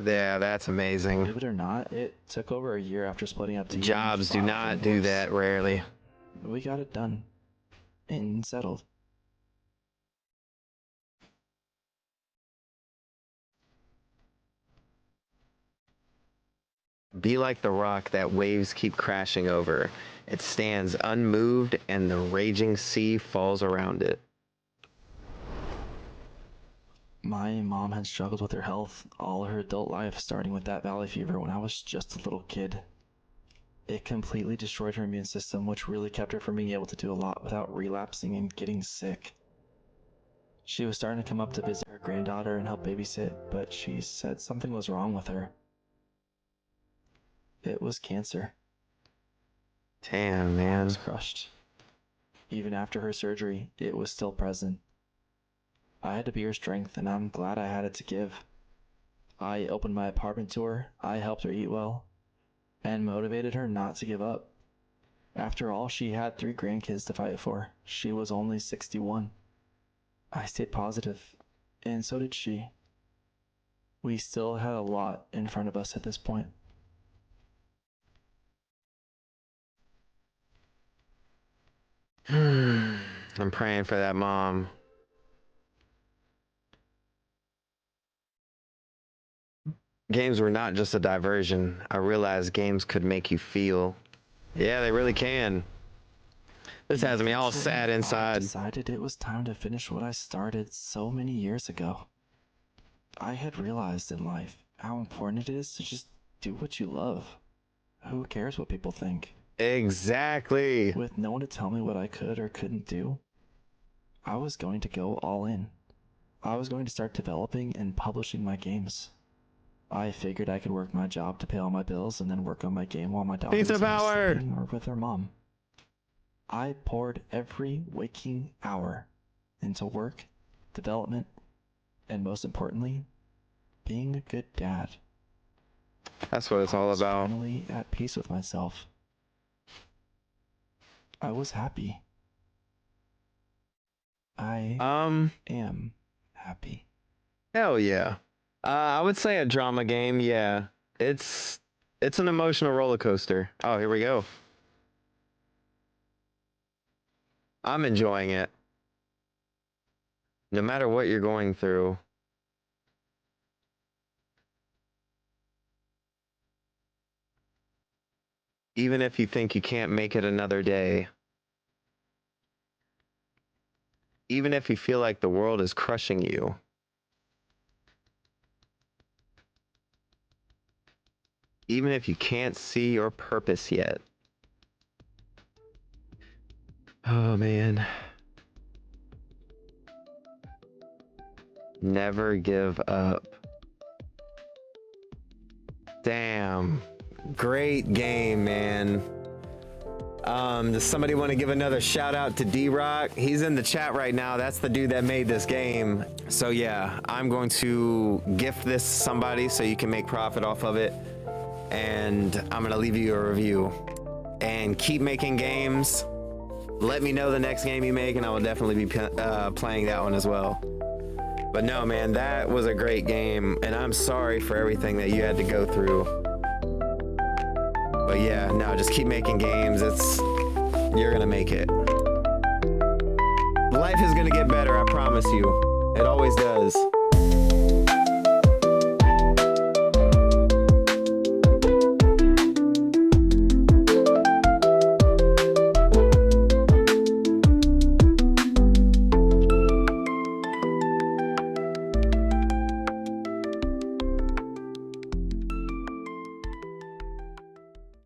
Yeah, that's amazing.
Believe it or not, it took over a year after splitting up to
Jobs do not do that rarely.
We got it done and settled.
Be like the rock that waves keep crashing over. It stands unmoved and the raging sea falls around it.
My mom had struggled with her health all her adult life, starting with that valley fever when I was just a little kid. It completely destroyed her immune system, which really kept her from being able to do a lot without relapsing and getting sick. She was starting to come up to visit her granddaughter and help babysit, but she said something was wrong with her. It was cancer.
Damn,
I
man.
was crushed. Even after her surgery, it was still present. I had to be her strength, and I'm glad I had it to give. I opened my apartment to her, I helped her eat well, and motivated her not to give up. After all, she had 3 grandkids to fight for. She was only 61. I stayed positive, and so did she. We still had a lot in front of us at this point.
I'm praying for that mom. Games were not just a diversion. I realized games could make you feel. Yeah, they really can. This has me all
Eventually,
sad
I
inside.
decided it was time to finish what I started so many years ago. I had realized in life how important it is to just do what you love. Who cares what people think?
Exactly.
With no one to tell me what I could or couldn't do, I was going to go all in. I was going to start developing and publishing my games. I figured I could work my job to pay all my bills and then work on my game while my daughter
Pizza
was either
power.
sleeping or with her mom. I poured every waking hour into work, development, and most importantly, being a good dad.
That's what it's
I
all
was
about.
finally at peace with myself. I was happy. I am happy.
Hell yeah. I would say a drama game. Yeah, it's it's an emotional roller coaster. Oh, here we go. I'm enjoying it. No matter what you're going through, even if you think you can't make it another day, even if you feel like the world is crushing you, even if you can't see your purpose yet. Oh man. Never give up. Damn. Great game, man. Does somebody want to give another shout out to D-Rock? He's in the chat right now. That's the dude that made this game. So yeah, I'm going to gift this to somebody so you can make profit off of it. And I'm gonna leave you a review. And keep making games. Let me know the next game you make and I will definitely be playing that one as well. But no, man, that was a great game, and I'm sorry for everything that you had to go through. But yeah, no, just keep making games. You're gonna make it. Life is gonna get better, I promise you. It always does.